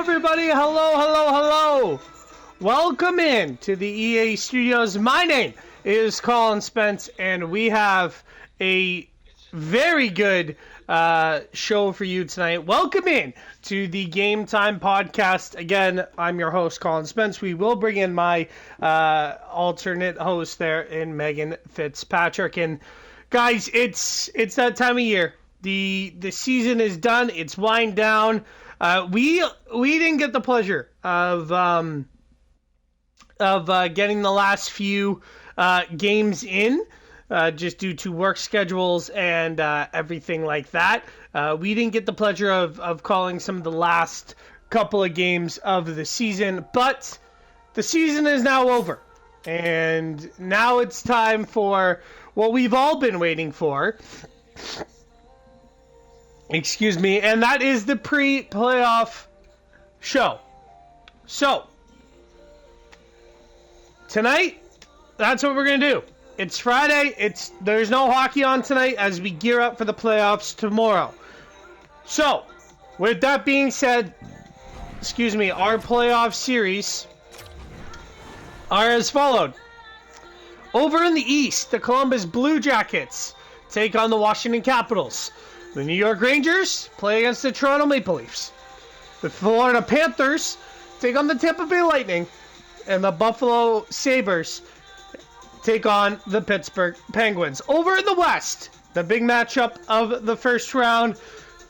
everybody. Hello. Welcome in to the EA Studios. My name is Colin Spence, and we have a very good show for you tonight. Welcome in to the Game Time Podcast. Again, I'm your host, Colin Spence. We will bring in my alternate host there in Megan Fitzpatrick. And guys, it's that time of year. The season is done. It's wind down. We didn't get the pleasure of getting the last few games in, just due to work schedules and everything like that. We didn't get the pleasure of calling some of the last couple of games of the season, but the season is now over. And now it's time for what we've all been waiting for. Excuse me, and that is the pre-playoff show. So, tonight, that's what we're going to do. It's Friday. There's no hockey on tonight as we gear up for the playoffs tomorrow. So, with that being said, our playoff series are as followed. Over in the East, the Columbus Blue Jackets take on the Washington Capitals. The New York Rangers play against the Toronto Maple Leafs. The Florida Panthers take on the Tampa Bay Lightning. And the Buffalo Sabres take on the Pittsburgh Penguins. Over in the West, the big matchup of the first round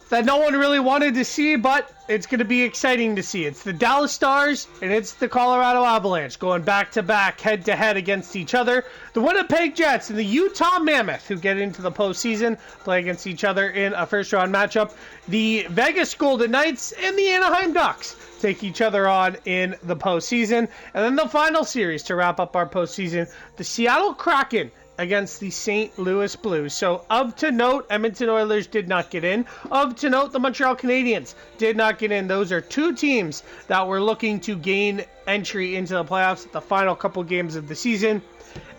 that no one really wanted to see, but it's going to be exciting to see. It's the Dallas Stars and it's the Colorado Avalanche going back-to-back, head-to-head against each other. The Winnipeg Jets and the Utah Mammoth, who get into the postseason, play against each other in a first-round matchup. The Vegas Golden Knights and the Anaheim Ducks take each other on in the postseason. And then the final series to wrap up our postseason, the Seattle Kraken against the St. Louis Blues. So, of to note, Edmonton Oilers did not get in. Of to note, the Montreal Canadiens did not get in. Those are two teams that were looking to gain entry into the playoffs at the final couple games of the season,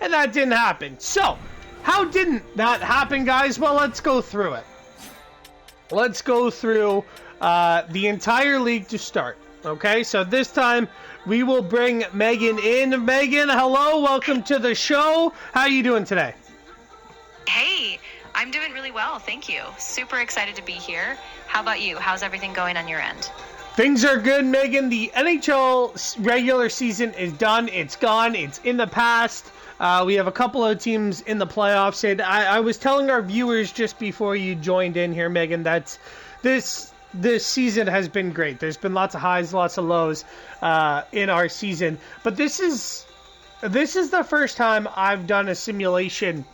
and that didn't happen. So, how didn't that happen, guys? Well, let's go through it. Let's go through the entire league to start. Okay, so this time we will bring Megan in. Megan, hello, welcome to the show. How are you doing today? Hey, I'm doing really well, thank you. Super excited to be here. How about you? How's everything going on your end? Things are good, Megan. The NHL regular season is done. It's gone. It's in the past. We have a couple of teams in the playoffs. And I was telling our viewers just before you joined in here, Megan, that this season has been great. There's been lots of highs, lots of lows in our season. But this is the first time I've done a simulation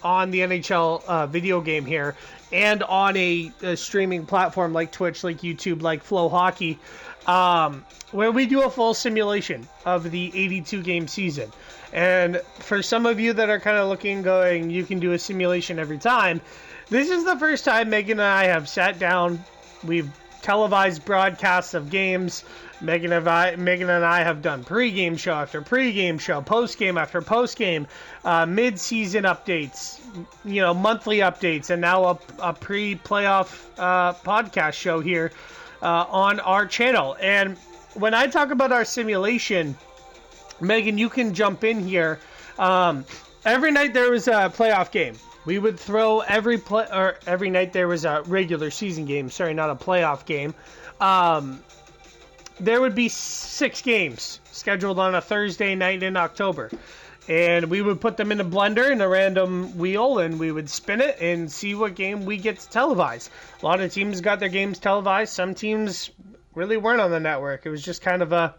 on the NHL video game here and on a streaming platform like Twitch, like YouTube, like Flow Hockey, where we do a full simulation of the 82-game season. And for some of you that are kind of looking, going, you can do a simulation every time, this is the first time Megan and I have sat down. We've televised broadcasts of games. Megan and I have done pregame show after pregame show, postgame after postgame, mid-season updates, monthly updates, and now a pre-playoff podcast show here on our channel. And when I talk about our simulation, Megan, you can jump in here. Every night there was a playoff game. We would throw every night there was a regular season game. Sorry, not a playoff game. There would be 6 games scheduled on a Thursday night in October. And we would put them in a blender in a random wheel, and we would spin it and see what game we get to televise. A lot of teams got their games televised. Some teams really weren't on the network. It was just kind of a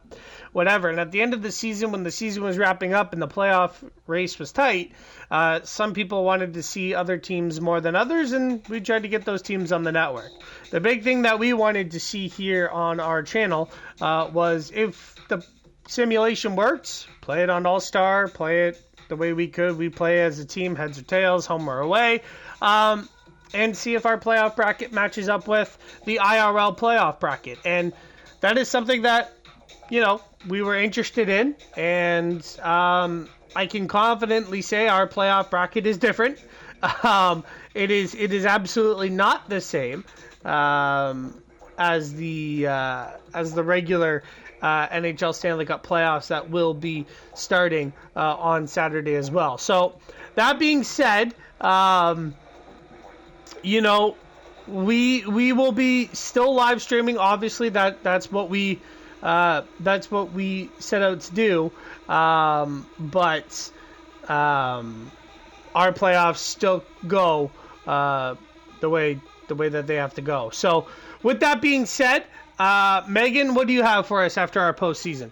whatever. And at the end of the season, when the season was wrapping up and the playoff race was tight, some people wanted to see other teams more than others, and we tried to get those teams on the network. The big thing that we wanted to see here on our channel was if the simulation works, play it on All-Star, play it the way we could. We play as a team, heads or tails, home or away, and see if our playoff bracket matches up with the IRL playoff bracket. And that is something that, we were interested in, and I can confidently say our playoff bracket is different. It is absolutely not the same. as the regular NHL Stanley Cup playoffs that will be starting on Saturday as well. So that being said, we will be still live streaming. Obviously, that's what we set out to do. But our playoffs still go the way that they have to go. So with that being said, Megan, what do you have for us after our postseason?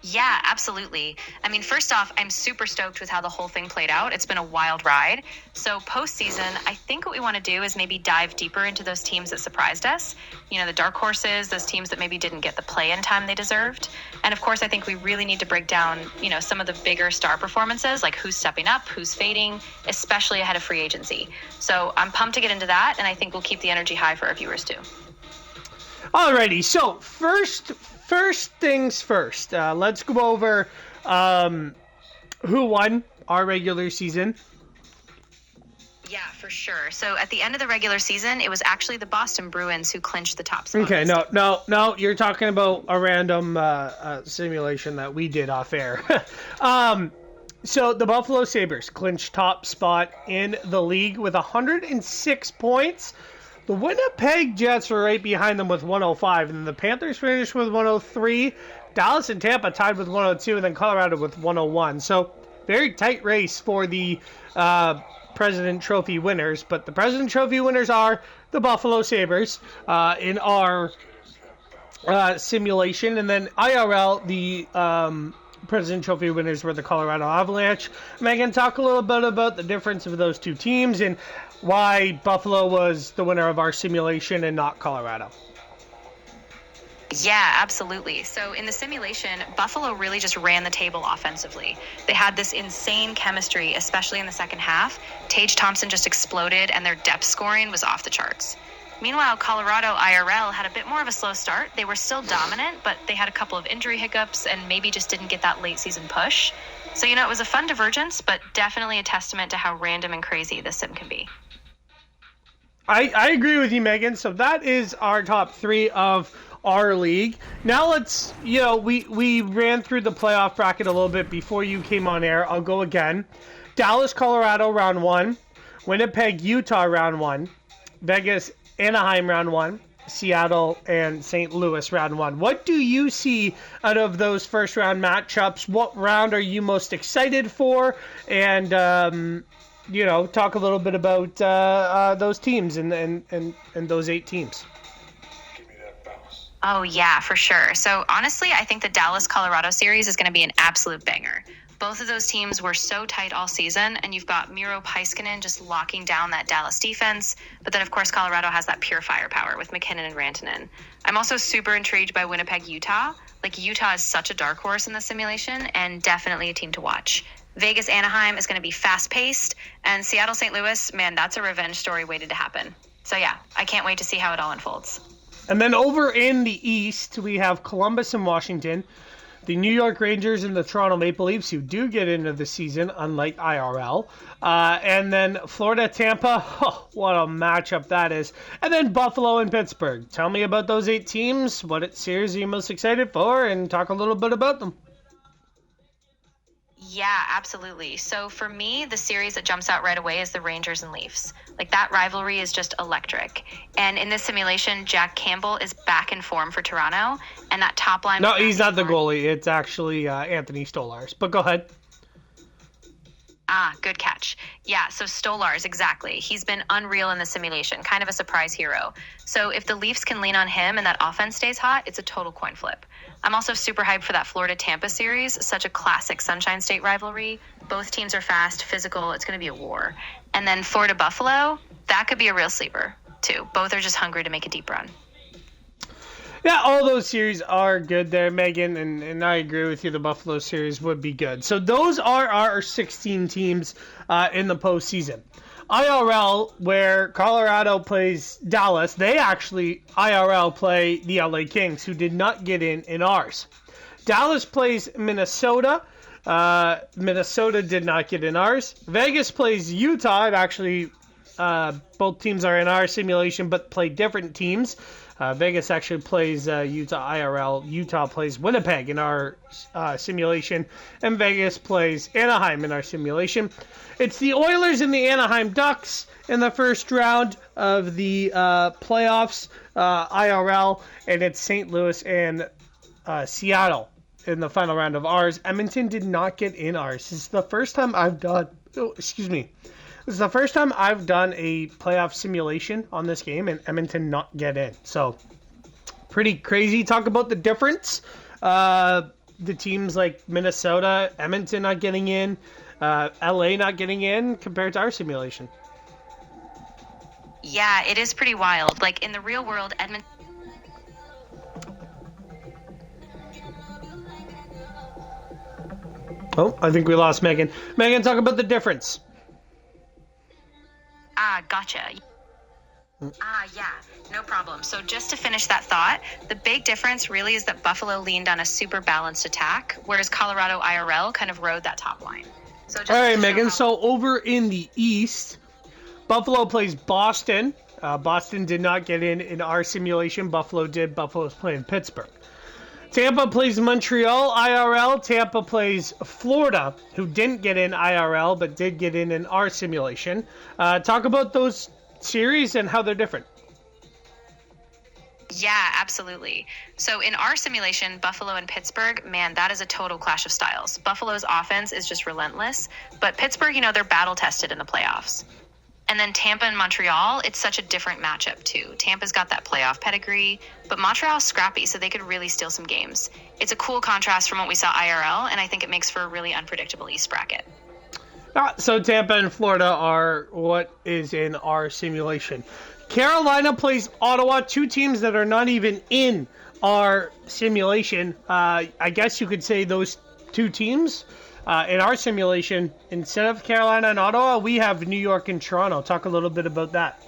Yeah, absolutely. I mean, first off, I'm super stoked with how the whole thing played out. It's been a wild ride. So postseason, I think what we want to do is maybe dive deeper into those teams that surprised us. The dark horses, those teams that maybe didn't get the play-in time they deserved. And of course, I think we really need to break down, some of the bigger star performances, like who's stepping up, who's fading, especially ahead of free agency. So I'm pumped to get into that, and I think we'll keep the energy high for our viewers too. Alrighty, so first things first. Let's go over who won our regular season. Yeah, for sure. So at the end of the regular season, it was actually the Boston Bruins who clinched the top spot. Okay, no, you're talking about a random simulation that we did off air. So the Buffalo Sabres clinched top spot in the league with 106 points. The Winnipeg Jets were right behind them with 105, and the Panthers finished with 103. Dallas and Tampa tied with 102, and then Colorado with 101. So very tight race for the President Trophy winners, but the President Trophy winners are the Buffalo Sabres in our simulation, and then IRL, the President Trophy winners were the Colorado Avalanche. Megan, talk a little bit about the difference of those two teams and why Buffalo was the winner of our simulation and not Colorado. Yeah, absolutely. So in the simulation, Buffalo really just ran the table offensively. They had this insane chemistry, especially in the second half. Tage Thompson just exploded, and their depth scoring was off the charts. Meanwhile, Colorado IRL had a bit more of a slow start. They were still dominant, but they had a couple of injury hiccups and maybe just didn't get that late season push. So, it was a fun divergence, but definitely a testament to how random and crazy this sim can be. I agree with you, Megan. So that is our top three of our league. Now let's, we ran through the playoff bracket a little bit before you came on air. I'll go again. Dallas, Colorado, round 1. Winnipeg, Utah, round 1. Vegas, Anaheim, round 1. Seattle and St. Louis, round 1. What do you see out of those first round matchups? What round are you most excited for? And, talk a little bit about those teams and those 8 teams. Oh, yeah, for sure. So honestly, I think the Dallas-Colorado series is going to be an absolute banger. Both of those teams were so tight all season, and you've got Miro Heiskanen just locking down that Dallas defense. But then, of course, Colorado has that pure firepower with McKinnon and Rantanen. I'm also super intrigued by Winnipeg, Utah. Utah is such a dark horse in the simulation and definitely a team to watch. Vegas, Anaheim is going to be fast-paced, and Seattle, St. Louis, man, that's a revenge story waited to happen. So, yeah, I can't wait to see how it all unfolds. And then over in the East, we have Columbus and Washington, the New York Rangers and the Toronto Maple Leafs, who do get into the season, unlike IRL. And then Florida, Tampa, what a matchup that is. And then Buffalo and Pittsburgh. Tell me about those 8 teams. What series are you most excited for? And talk a little bit about them. Yeah, absolutely. So for me, the series that jumps out right away is the Rangers and Leafs. That rivalry is just electric. And in this simulation, Jack Campbell is back in form for Toronto, and that top line... No, he's not the goalie. It's actually Anthony Stolarz. But go ahead. Good catch. Yeah, so Stolarz, exactly. He's been unreal in the simulation, kind of a surprise hero. So if the Leafs can lean on him and that offense stays hot, it's a total coin flip. I'm also super hyped for that Florida-Tampa series, such a classic Sunshine State rivalry. Both teams are fast, physical. It's going to be a war. And then Florida-Buffalo, that could be a real sleeper, too. Both are just hungry to make a deep run. Yeah, all those series are good there, Megan, and I agree with you. The Buffalo series would be good. So those are our 16 teams in the postseason. IRL, where Colorado plays Dallas, they actually, IRL, play the LA Kings, who did not get in ours. Dallas plays Minnesota. Minnesota did not get in ours. Vegas plays Utah. It actually both teams are in our simulation but play different teams. Vegas actually plays Utah IRL. Utah plays Winnipeg in our simulation. And Vegas plays Anaheim in our simulation. It's the Oilers and the Anaheim Ducks in the first round of the playoffs, IRL. And it's St. Louis and Seattle in the final round of ours. Edmonton did not get in ours. This is the first time I've done... Oh, excuse me. This is the first time I've done a playoff simulation on this game and Edmonton not get in. So, pretty crazy. Talk about the difference. The teams like Minnesota, Edmonton not getting in, LA not getting in compared to our simulation. Yeah, it is pretty wild. Like, in the real world, Edmonton... Oh, I think we lost Megan. Megan, talk about the difference. Gotcha. Yeah, no problem. So just to finish that thought, the big difference really is that Buffalo leaned on a super balanced attack, whereas Colorado IRL kind of rode that top line. So just all right, Megan. So over in the East, Buffalo plays Boston. Boston did not get in our simulation. Buffalo did. Buffalo's playing Pittsburgh. Tampa plays Montreal IRL. Tampa plays Florida, who didn't get in IRL but did get in our simulation. Talk about those series and how they're different. Yeah, absolutely. So in our simulation, Buffalo and Pittsburgh, man, that is a total clash of styles. Buffalo's offense is just relentless, but Pittsburgh, they're battle tested in the playoffs. And then Tampa and Montreal, it's such a different matchup, too. Tampa's got that playoff pedigree, but Montreal's scrappy, so they could really steal some games. It's a cool contrast from what we saw IRL, and I think it makes for a really unpredictable East bracket. So Tampa and Florida are what is in our simulation. Carolina plays Ottawa, two teams that are not even in our simulation. I guess you could say those two teams... in our simulation, instead of Carolina and Ottawa, we have New York and Toronto. Talk a little bit about that.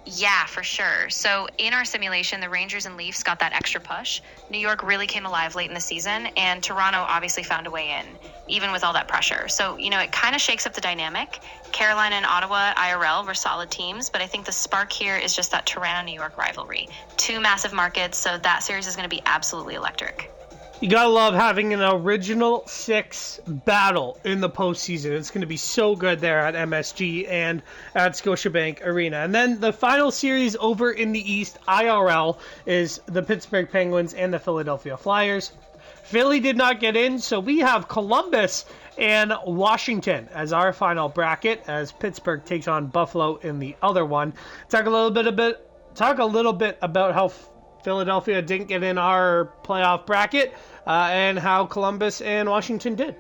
Yeah, for sure. So in our simulation, the Rangers and Leafs got that extra push. New York really came alive late in the season, and Toronto obviously found a way in, even with all that pressure. So, it kind of shakes up the dynamic. Carolina and Ottawa, IRL, were solid teams, but I think the spark here is just that Toronto-New York rivalry. Two massive markets, so that series is going to be absolutely electric. You gotta love having an original six battle in the postseason. It's gonna be so good there at MSG and at Scotiabank Arena. And then the final series over in the East, IRL, is the Pittsburgh Penguins and the Philadelphia Flyers. Philly did not get in, so we have Columbus and Washington as our final bracket, as Pittsburgh takes on Buffalo in the other one. Talk a little bit about how Philadelphia didn't get in our playoff bracket, and how Columbus and Washington did.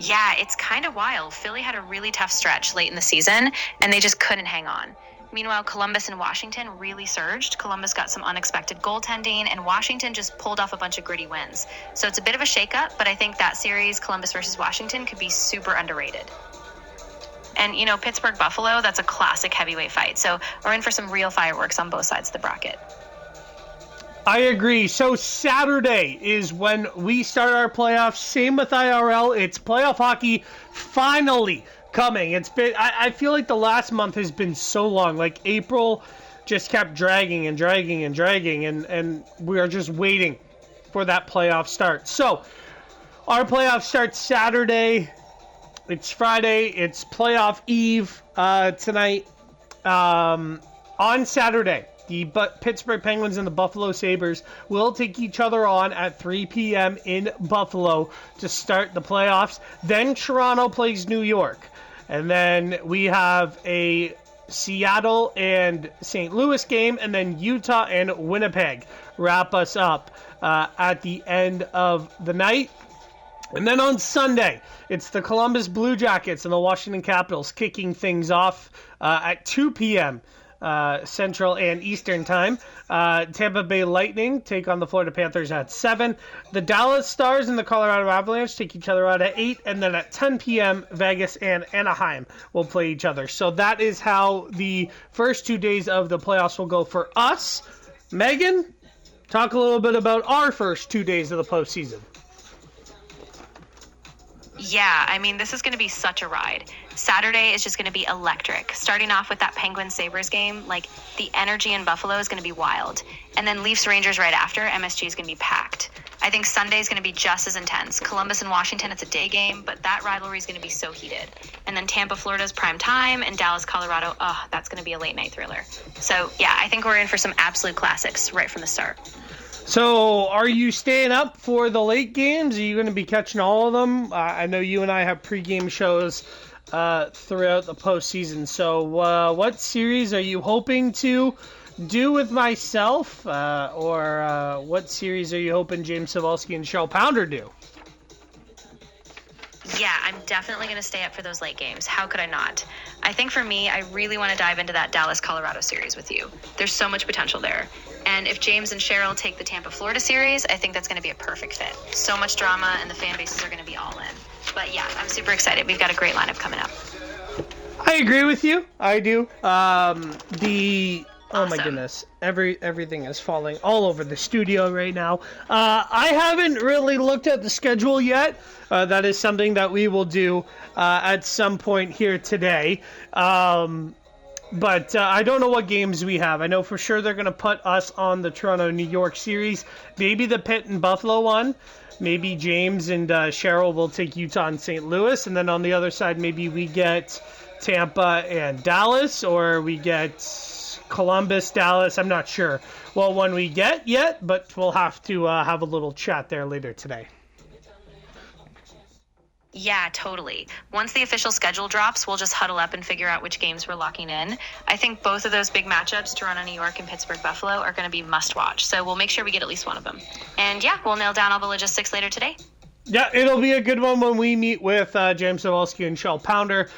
Yeah, it's kind of wild. Philly had a really tough stretch late in the season, and they just couldn't hang on. Meanwhile, Columbus and Washington really surged. Columbus got some unexpected goaltending, and Washington just pulled off a bunch of gritty wins. So it's a bit of a shakeup, but I think that series, Columbus versus Washington, could be super underrated. And, Pittsburgh Buffalo, that's a classic heavyweight fight. So we're in for some real fireworks on both sides of the bracket. I agree. So Saturday is when we start our playoffs. Same with IRL. It's playoff hockey finally coming. It's been, I feel like the last month has been so long. Like April just kept dragging and dragging and dragging, and we are just waiting for that playoff start. So our playoff starts Saturday. It's Friday. It's playoff eve tonight. On Saturday, the Pittsburgh Penguins and the Buffalo Sabres will take each other on at 3 p.m. in Buffalo to start the playoffs. Then Toronto plays New York. And then we have a Seattle and St. Louis game, and then Utah and Winnipeg wrap us up at the end of the night. And then on Sunday, it's the Columbus Blue Jackets and the Washington Capitals kicking things off at 2 p.m. Central and Eastern Time. Tampa Bay Lightning take on the Florida Panthers at 7. The Dallas Stars and the Colorado Avalanche take each other out at 8. And then at 10 p.m., Vegas and Anaheim will play each other. So that is how the first 2 days of the playoffs will go for us. Megan, talk a little bit about our first 2 days of the postseason. Yeah, I mean, this is going to be such a ride. Saturday is just going to be electric. Starting off with that Penguins-Sabres game, like the energy in Buffalo is going to be wild. And then Leafs-Rangers right after, MSG is going to be packed. I think Sunday is going to be just as intense. Columbus and Washington, it's a day game, but that rivalry is going to be so heated. And then Tampa, Florida's prime time, and Dallas, Colorado, that's going to be a late night thriller. So yeah, I think we're in for some absolute classics right from the start. So are you staying up for the late games? Are you going to be catching all of them? I know you and I have pregame shows throughout the postseason. So what series are you hoping to do with myself, or what series are you hoping James Cybulski and Cheryl Pounder do? Yeah, I'm definitely going to stay up for those late games. How could I not? I think for me, I really want to dive into that Dallas-Colorado series with you. There's so much potential there. And if James and Cheryl take the Tampa-Florida series, I think that's going to be a perfect fit. So much drama, and the fan bases are going to be all in. But yeah, I'm super excited. We've got a great lineup coming up. I agree with you. I do. Oh my Awesome. goodness. Everything is falling all over the studio right now. I haven't really looked at the schedule yet. That is something that we will do at some point here today. But I don't know what games we have. I know for sure they're going to put us on the Toronto-New York series. Maybe the Pitt and Buffalo one. Maybe James and Cheryl will take Utah and St. Louis. And then on the other side, maybe we get Tampa and Dallas, or we get Columbus, Dallas. I'm not sure what one we get yet, but we'll have to have a little chat there later today. Yeah, totally. Once the official schedule drops, we'll just huddle up and figure out which games we're locking in. I think both of those big matchups, Toronto, New York, and Pittsburgh, Buffalo, are going to be must-watch. So we'll make sure we get at least one of them. And yeah, we'll nail down all the logistics later today. Yeah, it'll be a good one when we meet with James Cybulski and Cheryl Pounder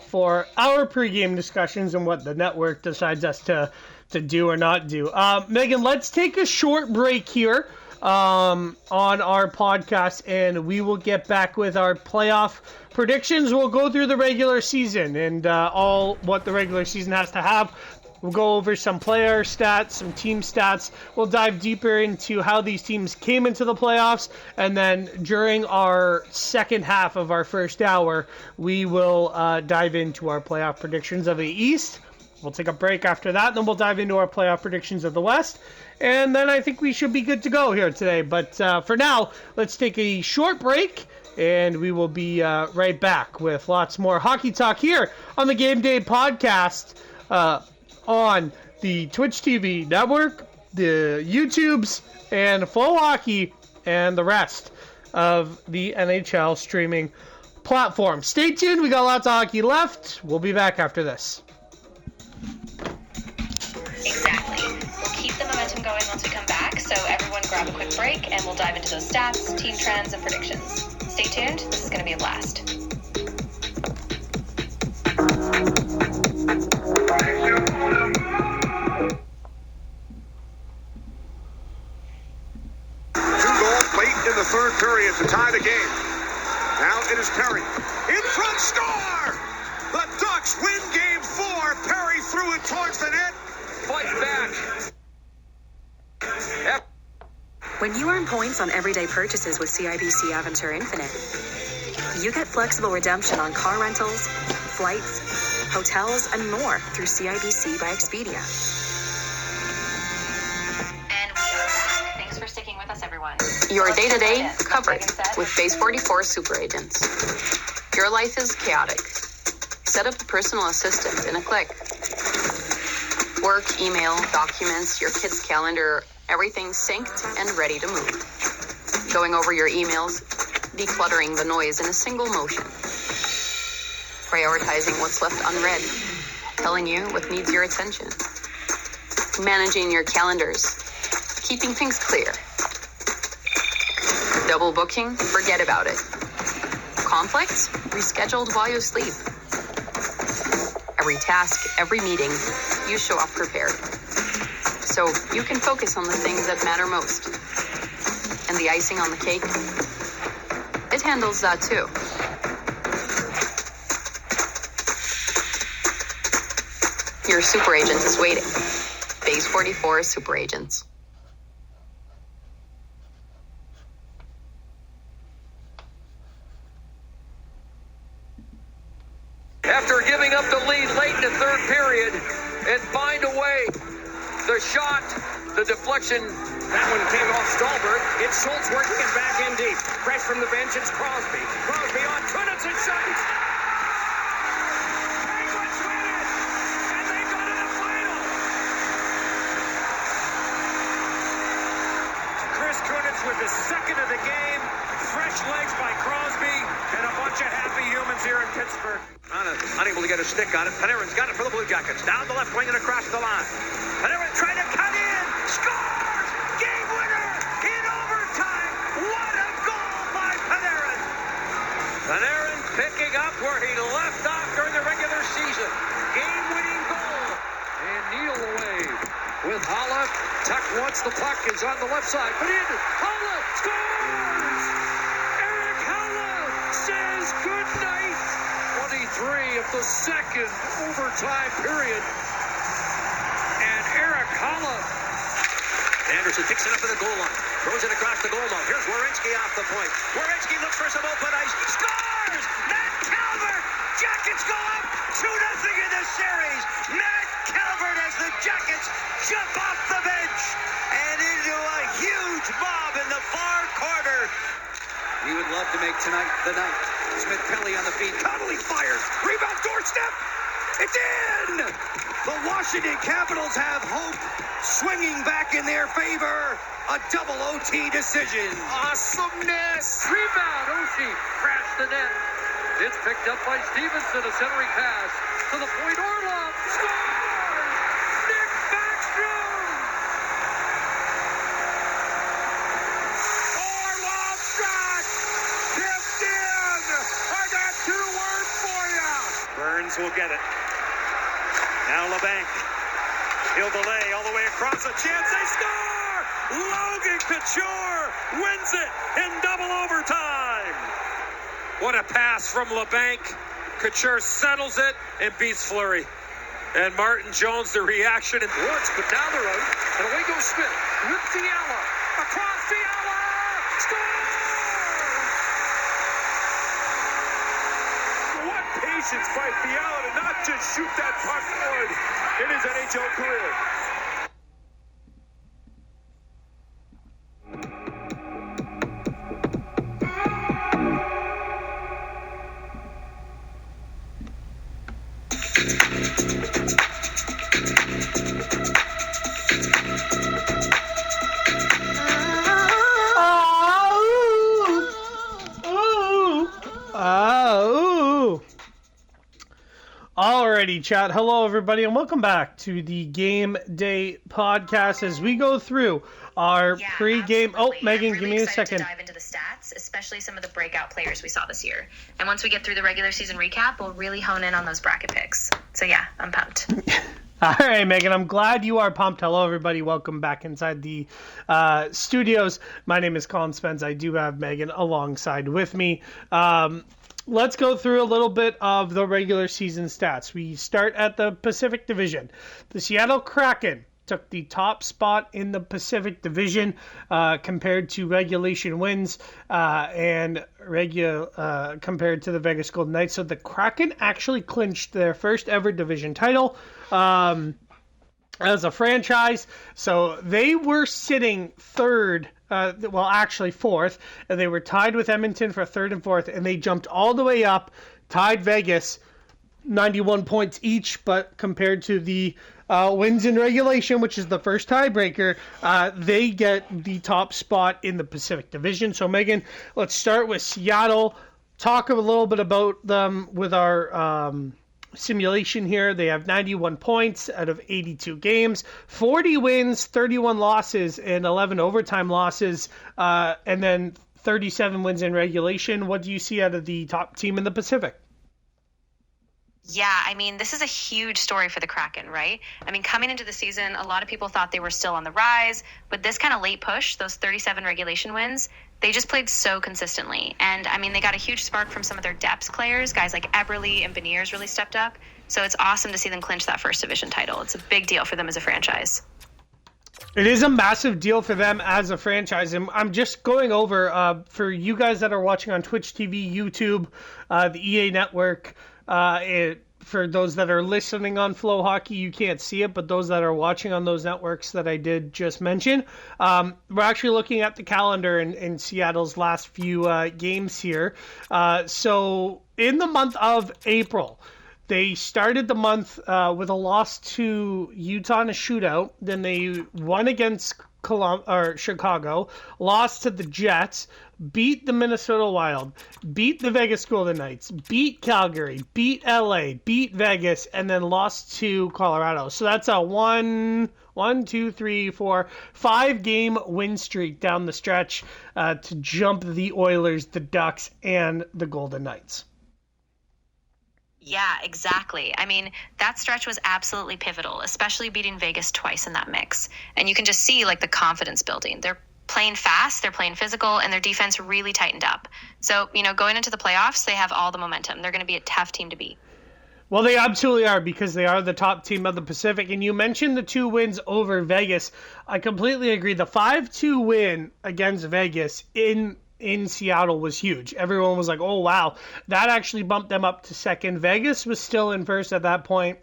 for our pregame discussions and what the network decides us to do or not do. Megan, let's take a short break here on our podcast, and we will get back with our playoff predictions. We'll go through the regular season and all what the regular season has to have. We'll go over some player stats, some team stats. We'll dive deeper into how these teams came into the playoffs. And then during our second half of our first hour, we will dive into our playoff predictions of the East. We'll take a break after that, and then we'll dive into our playoff predictions of the West. And then I think we should be good to go here today. But for now, let's take a short break, and we will be right back with lots more hockey talk here on the Game Day Podcast. On the Twitch TV network, the YouTubes, and Flow Hockey, and the rest of the NHL streaming platform. Stay tuned. We got lots of hockey left. We'll be back after this. Exactly. We'll keep the momentum going once we come back, so everyone grab a quick break, and we'll dive into those stats, team trends, and predictions. Stay tuned. This is going to be a blast. In the third period to tie the game. Now it is Perry. In front, score! The Ducks win game 4. Perry threw it towards the net. Fight back. When you earn points on everyday purchases with CIBC Aventure Infinite, you get flexible redemption on car rentals, flights, hotels, and more through CIBC by Expedia. Everyone. Your day-to-day covered with Base 44 Super Agents. Your life is chaotic. Set up a personal assistant in a click. Work, email, documents, your kid's calendar, everything synced and ready to move. Going over your emails, decluttering the noise in a single motion. Prioritizing what's left unread, telling you what needs your attention. Managing your calendars, keeping things clear. Double booking? Forget about it. Conflicts? Rescheduled while you sleep. Every task, every meeting, you show up prepared. So you can focus on the things that matter most. And the icing on the cake? It handles that too. Your super agent is waiting. Base 44 Super Agents. after giving up the lead late in the third period and find a way. The shot, the deflection. That one came off Stallberg. It's Schultz working it back in deep. Fresh from the bench, it's Crosby. Crosby on Kunitz and shot. Penguins win it, and they go to the final. Chris Kunitz with the second of the game. Fresh legs by Crosby, and a bunch of happy humans here in Pittsburgh. Unable to get a stick on it. Panarin's got it for the Blue Jackets. Down the left wing and across the line. Panarin trying to cut in. Scores! Game winner in overtime. What a goal by Panarin. Panarin picking up where he left off during the regular season. Game-winning goal. And Neal away with Haula. Tuck wants the puck, is on the left side, but in. Haula scores! Eric Haula says good night. 23 of the second overtime period. And Eric Haula. Anderson picks it up at the goal line. Throws it across the goal line. Here's Werenski off the point. Werenski looks for some open ice. Scores! Matt Calvert! Jackets go up 2-0 in the series. Matt Calvert as the Jackets jump off the bench and into a huge mob in the far corner. He would love to make tonight the night. Smith-Pelly on the feed. Connolly fires. Rebound doorstep. It's in! The Washington Capitals have hope swinging back in their favor. A double OT decision. Awesomeness. Rebound. Oshie crashed the net. It's picked up by Stevenson. A centering pass to the point. Orlov scores! Nick Backstrom! Orlov shot! Tipped in! I got 2 words for you. Burns will get it. Now LeBanc. He'll delay all the way across. A chance. They score! Logan Couture wins it in double overtime. What a pass from LeBanc. Couture settles it and beats Fleury. And Martin Jones, the reaction. And Woods, but down the road. And away goes Smith with Fiala. across Fiala! Score! What patience by Fiala to not just shoot that puck forward in his NHL career. Alrighty, chat. Hello, everybody, and welcome back to the Game Day podcast as we go through our pre-game. Absolutely. Oh, Megan, I'm give really me a excited second. to dive into the stats, especially some of the breakout players we saw this year. And once we get through the regular season recap, we'll really hone in on those bracket picks. So yeah, I'm pumped. All right, Megan, I'm glad you are pumped. Hello, everybody. Welcome back inside the studios. My name is Colin Spence. I do have Megan alongside with me. Let's go through a little bit of the regular season stats. We start at the Pacific Division. The Seattle Kraken took the top spot in the Pacific Division compared to regulation wins and compared to the Vegas Golden Knights. So the Kraken actually clinched their first ever division title as a franchise. So they were sitting third. Actually fourth, and they were tied with Edmonton for third and fourth, and they jumped all the way up, tied Vegas, 91 points each, but compared to the wins in regulation, which is the first tiebreaker, they get the top spot in the Pacific Division. So, Megan, let's start with Seattle. Talk a little bit about them with our simulation here. They have 91 points out of 82 games, 40 wins, 31 losses, and 11 overtime losses, and then 37 wins in regulation. What do you see out of the top team in the Pacific? Yeah, I mean, this is a huge story for the Kraken, right? I mean, coming into the season, a lot of people thought they were still on the rise. With this kind of late push, those 37 regulation wins, they just played so consistently. And, I mean, they got a huge spark from some of their depth players. Guys like Eberle and Beniers really stepped up. So it's awesome to see them clinch that first division title. It's a big deal for them as a franchise. It is a massive deal for them as a franchise. And I'm just going over, for you guys that are watching on Twitch TV, YouTube, the EA Network, For those that are listening on Flow Hockey, you can't see it, but those that are watching on those networks that I did just mention, we're actually looking at the calendar in Seattle's last few games here. So in the month of April, they started the month with a loss to Utah in a shootout. Then they won against Chicago, lost to the Jets, beat the Minnesota Wild, beat the Vegas Golden Knights, beat Calgary, beat LA, beat Vegas, and then lost to Colorado. So that's a 5-game win streak down the stretch to jump the Oilers, the Ducks, and the Golden Knights. Yeah, exactly. I mean, that stretch was absolutely pivotal, especially beating Vegas twice in that mix. And you can just see like the confidence building. They're playing fast, they're playing physical, and their defense really tightened up. So, going into the playoffs, they have all the momentum. They're going to be a tough team to beat. Well, they absolutely are, because they are the top team of the Pacific. And you mentioned the 2 wins over Vegas. I completely agree. The 5-2 win against Vegas in Seattle was huge. Everyone was like, oh, wow. That actually bumped them up to second. Vegas was still in first at that point.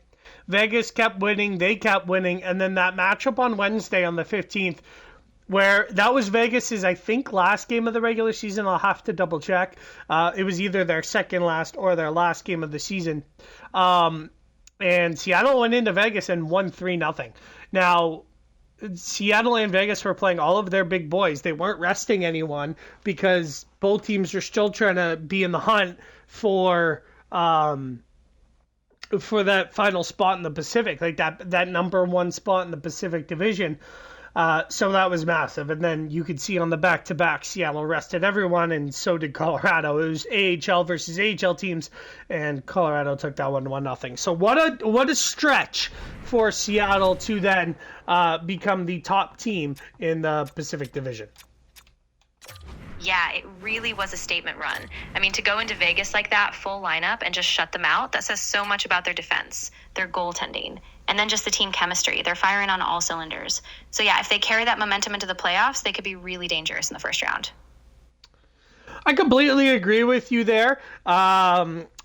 Vegas kept winning. They kept winning. And then that matchup on Wednesday on the 15th, where that was Vegas's, I think, last game of the regular season. I'll have to double check. It was either their second last or their last game of the season. And Seattle went into Vegas and won 3-0. Now, Seattle and Vegas were playing all of their big boys. They weren't resting anyone because both teams are still trying to be in the hunt for that final spot in the Pacific, like that number 1 spot in the Pacific Division. So that was massive. And then you could see on the back-to-back, Seattle rested everyone, and so did Colorado. It was AHL versus AHL teams, and Colorado took that one 1-0. So what a stretch for Seattle to then become the top team in the Pacific Division. Yeah, it really was a statement run. I mean, to go into Vegas like that, full lineup, and just shut them out, that says so much about their defense, their goaltending, and then just the team chemistry. They're firing on all cylinders. So yeah, if they carry that momentum into the playoffs, they could be really dangerous in the first round. I completely agree with you there.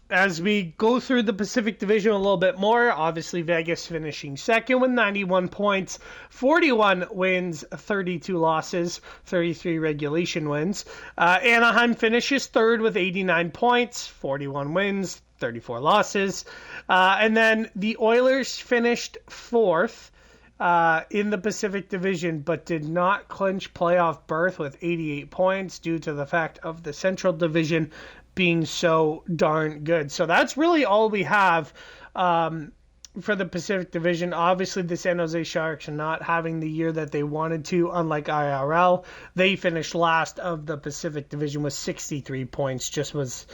As we go through the Pacific Division a little bit more, obviously Vegas finishing second with 91 points, 41 wins, 32 losses, 33 regulation wins. Anaheim finishes third with 89 points, 41 wins, 34 losses. And then the Oilers finished fourth in the Pacific Division, but did not clinch playoff berth with 88 points due to the fact of the Central Division being so darn good. So that's really all we have for the Pacific Division. Obviously, the San Jose Sharks are not having the year that they wanted to, unlike IRL. They finished last of the Pacific Division with 63 points. Just was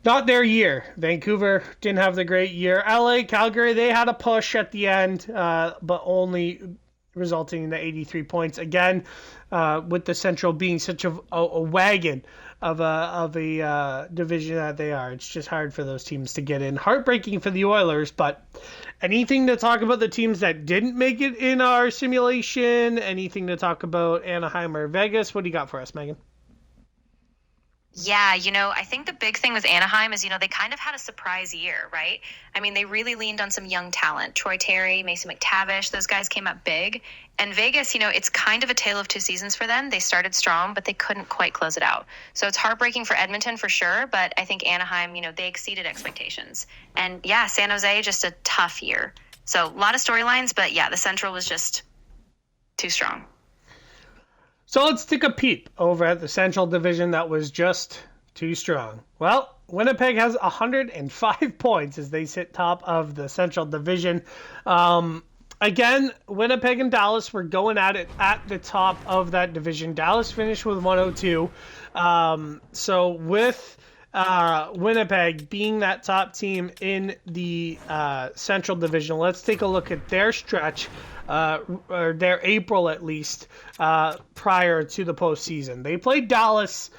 not their year. Vancouver didn't have the great year. LA, Calgary, they had a push at the end, but only resulting in the 83 points. Again, with the Central being such a wagon of a division that they are, it's just hard for those teams to get in. Heartbreaking for the Oilers, but anything to talk about the teams that didn't make it in our simulation? Anything to talk about Anaheim or Vegas? What do you got for us, Megan? Yeah, I think the big thing with Anaheim is, they kind of had a surprise year, right? I mean, they really leaned on some young talent. Troy Terry, Mason McTavish, those guys came up big. And Vegas, it's kind of a tale of two seasons for them. They started strong, but they couldn't quite close it out. So it's heartbreaking for Edmonton for sure, but I think Anaheim, they exceeded expectations. And yeah, San Jose, just a tough year. So a lot of storylines, but yeah, the Central was just too strong. So let's take a peep over at the Central Division that was just too strong. Well, Winnipeg has 105 points as they sit top of the Central Division. Again, Winnipeg and Dallas were going at it at the top of that division. Dallas finished with 102. So with Winnipeg being that top team in the Central Division, let's take a look at their stretch, or their April at least, prior to the postseason. They played Dallas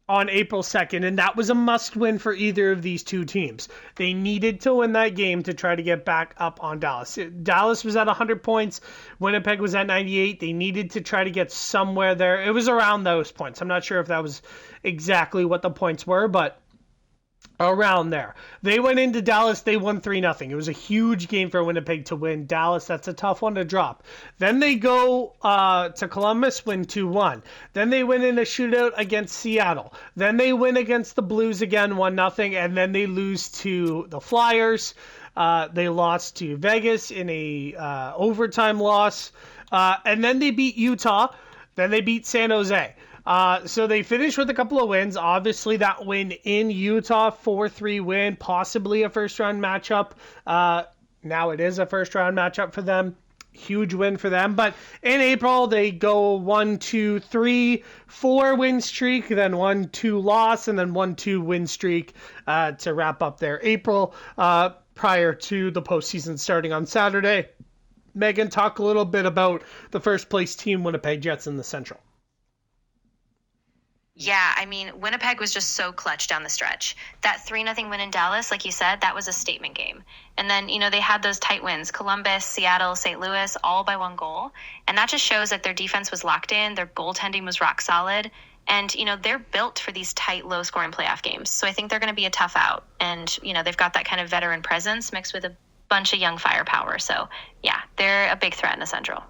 on April 2nd, and that was a must-win for either of these two teams. They needed to win that game to try to get back up on Dallas. Dallas was at 100 points. Winnipeg was at 98. They needed to try to get somewhere there. It was around those points. I'm not sure if that was exactly what the points were, but Around there. They went into Dallas, they won 3-0. It was a huge game for Winnipeg to win. Dallas, that's a tough one to drop. Then they go to Columbus, win 2-1. Then they win in a shootout against Seattle. Then they win against the Blues again, 1-0, and then they lose to the Flyers. They lost to Vegas in a overtime loss. And then they beat Utah. Then they beat San Jose. So they finished with a couple of wins. Obviously, that win in Utah, 4-3 win, possibly a first-round matchup. Now it is a first-round matchup for them. Huge win for them. But in April, they go 1-2-3, 4-win streak, then 1-2 loss, and then 1-2 win streak to wrap up their April prior to the postseason starting on Saturday. Megan, talk a little bit about the first-place team, Winnipeg Jets, in the Central. Yeah, I mean, Winnipeg was just so clutch down the stretch. That 3-0 win in Dallas, like you said, that was a statement game. And then, they had those tight wins, Columbus, Seattle, St. Louis, all by 1 goal. And that just shows that their defense was locked in, their goaltending was rock solid. And, they're built for these tight, low-scoring playoff games. So I think they're going to be a tough out. And, they've got that kind of veteran presence mixed with a bunch of young firepower. So, yeah, they're a big threat in the Central.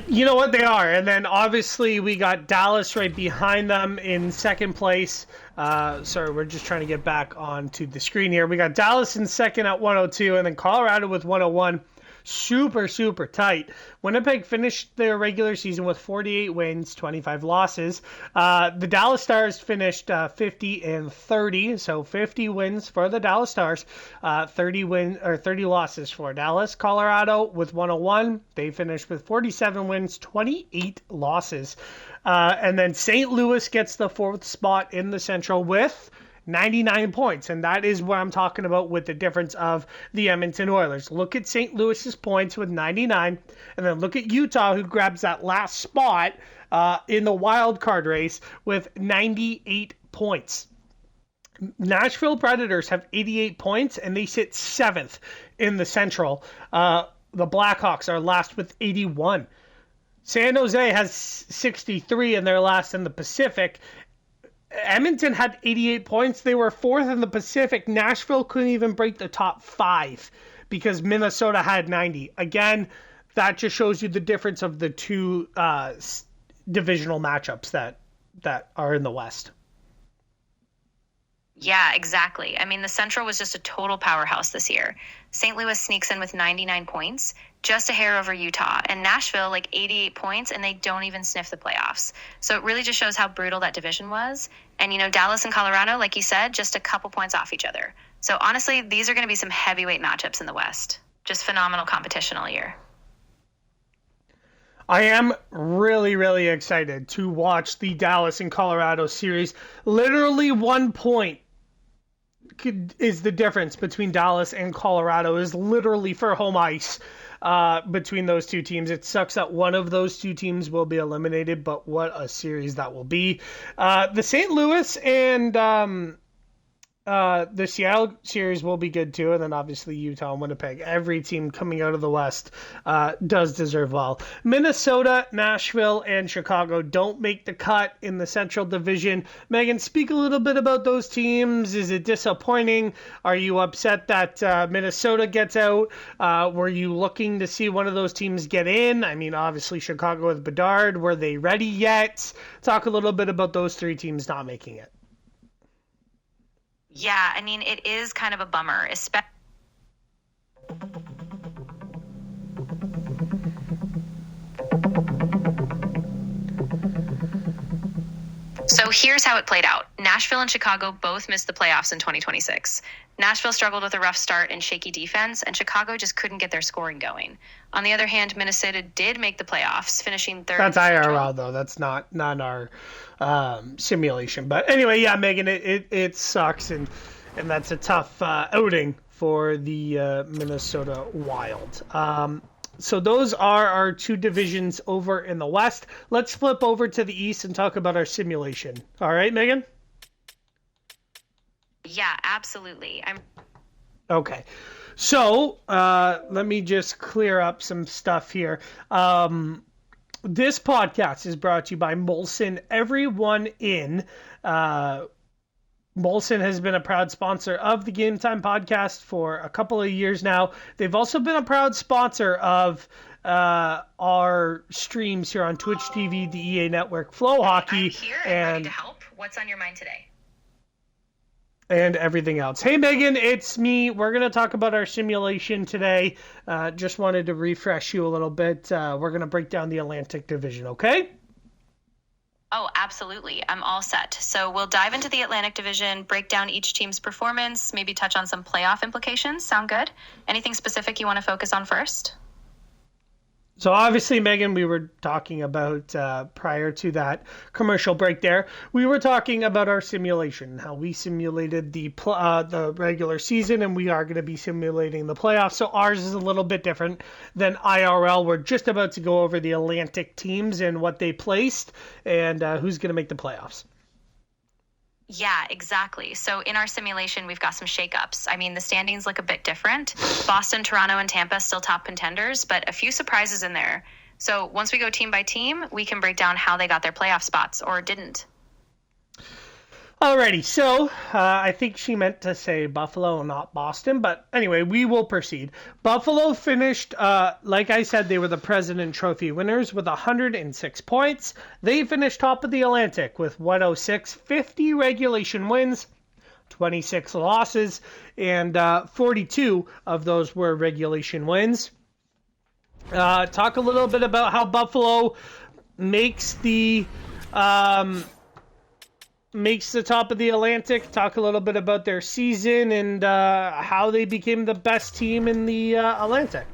You know what, they are. And then obviously we got Dallas right behind them in second place. Sorry, we're just trying to get back onto the screen here. We got Dallas in second at 102, and then Colorado with 101. Super, super tight. Winnipeg finished their regular season with 48 wins, 25 losses. The Dallas Stars finished 50-30, so 50 wins for the Dallas Stars, 30 losses for Dallas. Colorado with 101. They finished with 47 wins, 28 losses. And then St. Louis gets the 4th spot in the Central with 99 points, and that is what I'm talking about with the difference of the Edmonton Oilers. Look at St. Louis's points with 99, and then look at Utah, who grabs that last spot in the wild card race with 98 points. Nashville Predators have 88 points, and they sit 7th in the Central. The Blackhawks are last with 81. San Jose has 63, and they're last in the Pacific. Edmonton had 88 points. They were 4th in the Pacific. Nashville couldn't even break the top 5 because Minnesota had 90. Again, that just shows you the difference of the two divisional matchups that are in the West. Yeah, exactly. I mean, the Central was just a total powerhouse this year. St. Louis sneaks in with 99 points, just a hair over Utah, and Nashville 88 points, and they don't even sniff the playoffs. So it really just shows how brutal that division was. And, Dallas and Colorado, like you said, just a couple points off each other. So honestly, these are going to be some heavyweight matchups in the West. Just phenomenal competition all year. I am really, really excited to watch the Dallas and Colorado series. Literally 1 point is the difference between Dallas and Colorado, is literally for home ice between those two teams. It sucks that one of those two teams will be eliminated, but what a series that will be. The St. Louis and the Seattle series will be good too, and then obviously Utah and Winnipeg. Every team coming out of the West does deserve well. Minnesota, Nashville, and Chicago don't make the cut in the Central Division. Megan, speak a little bit about those teams. Is it disappointing? Are you upset that Minnesota gets out? Were you looking to see one of those teams get in? I mean, obviously Chicago with Bedard. Were they ready yet? Talk a little bit about those three teams not making it. Yeah, I mean, it is kind of a bummer, especially. So here's how it played out. Nashville and Chicago both missed the playoffs in 2026. Nashville struggled with a rough start and shaky defense, and Chicago just couldn't get their scoring going. On the other hand, Minnesota did make the playoffs, finishing third. That's IRL, though. That's not our simulation. But anyway, yeah, Megan, it sucks, and that's a tough outing for the Minnesota Wild. So those are our two divisions over in the West. Let's flip over to the East and talk about our simulation. All right, Megan? Yeah, absolutely. Okay. So let me just clear up some stuff here. This podcast is brought to you by Molson. Everyone in Molson has been a proud sponsor of the Game Time podcast for a couple of years now. They've also been a proud sponsor of our streams here on Twitch TV, the EA Network, Flow Hockey, I'm here and ready to help. What's on your mind today? And everything else. Hey, Megan, it's me. We're going to talk about our simulation today. Just wanted to refresh you a little bit. We're going to break down the Atlantic Division, okay? Oh, absolutely. I'm all set. So we'll dive into the Atlantic Division, break down each team's performance, maybe touch on some playoff implications. Sound good? Anything specific you want to focus on first? So obviously, Megan, we were talking about, prior to that commercial break there, we were talking about our simulation, how we simulated the regular season, and we are going to be simulating the playoffs. So ours is a little bit different than IRL. We're just about to go over the Atlantic teams and what they placed and who's going to make the playoffs. Yeah, exactly. So in our simulation, we've got some shakeups. I mean, the standings look a bit different. Boston, Toronto, and Tampa still top contenders, but a few surprises in there. So once we go team by team, we can break down how they got their playoff spots or didn't. Alrighty, so I think she meant to say Buffalo, not Boston, but anyway, we will proceed. Buffalo finished, like I said, they were the President Trophy winners with 106 points. They finished top of the Atlantic with 106, 50 regulation wins, 26 losses, and 42 of those were regulation wins. Talk a little bit about how Buffalo makes the top of the Atlantic. Talk a little bit about their season and how they became the best team in the Atlantic.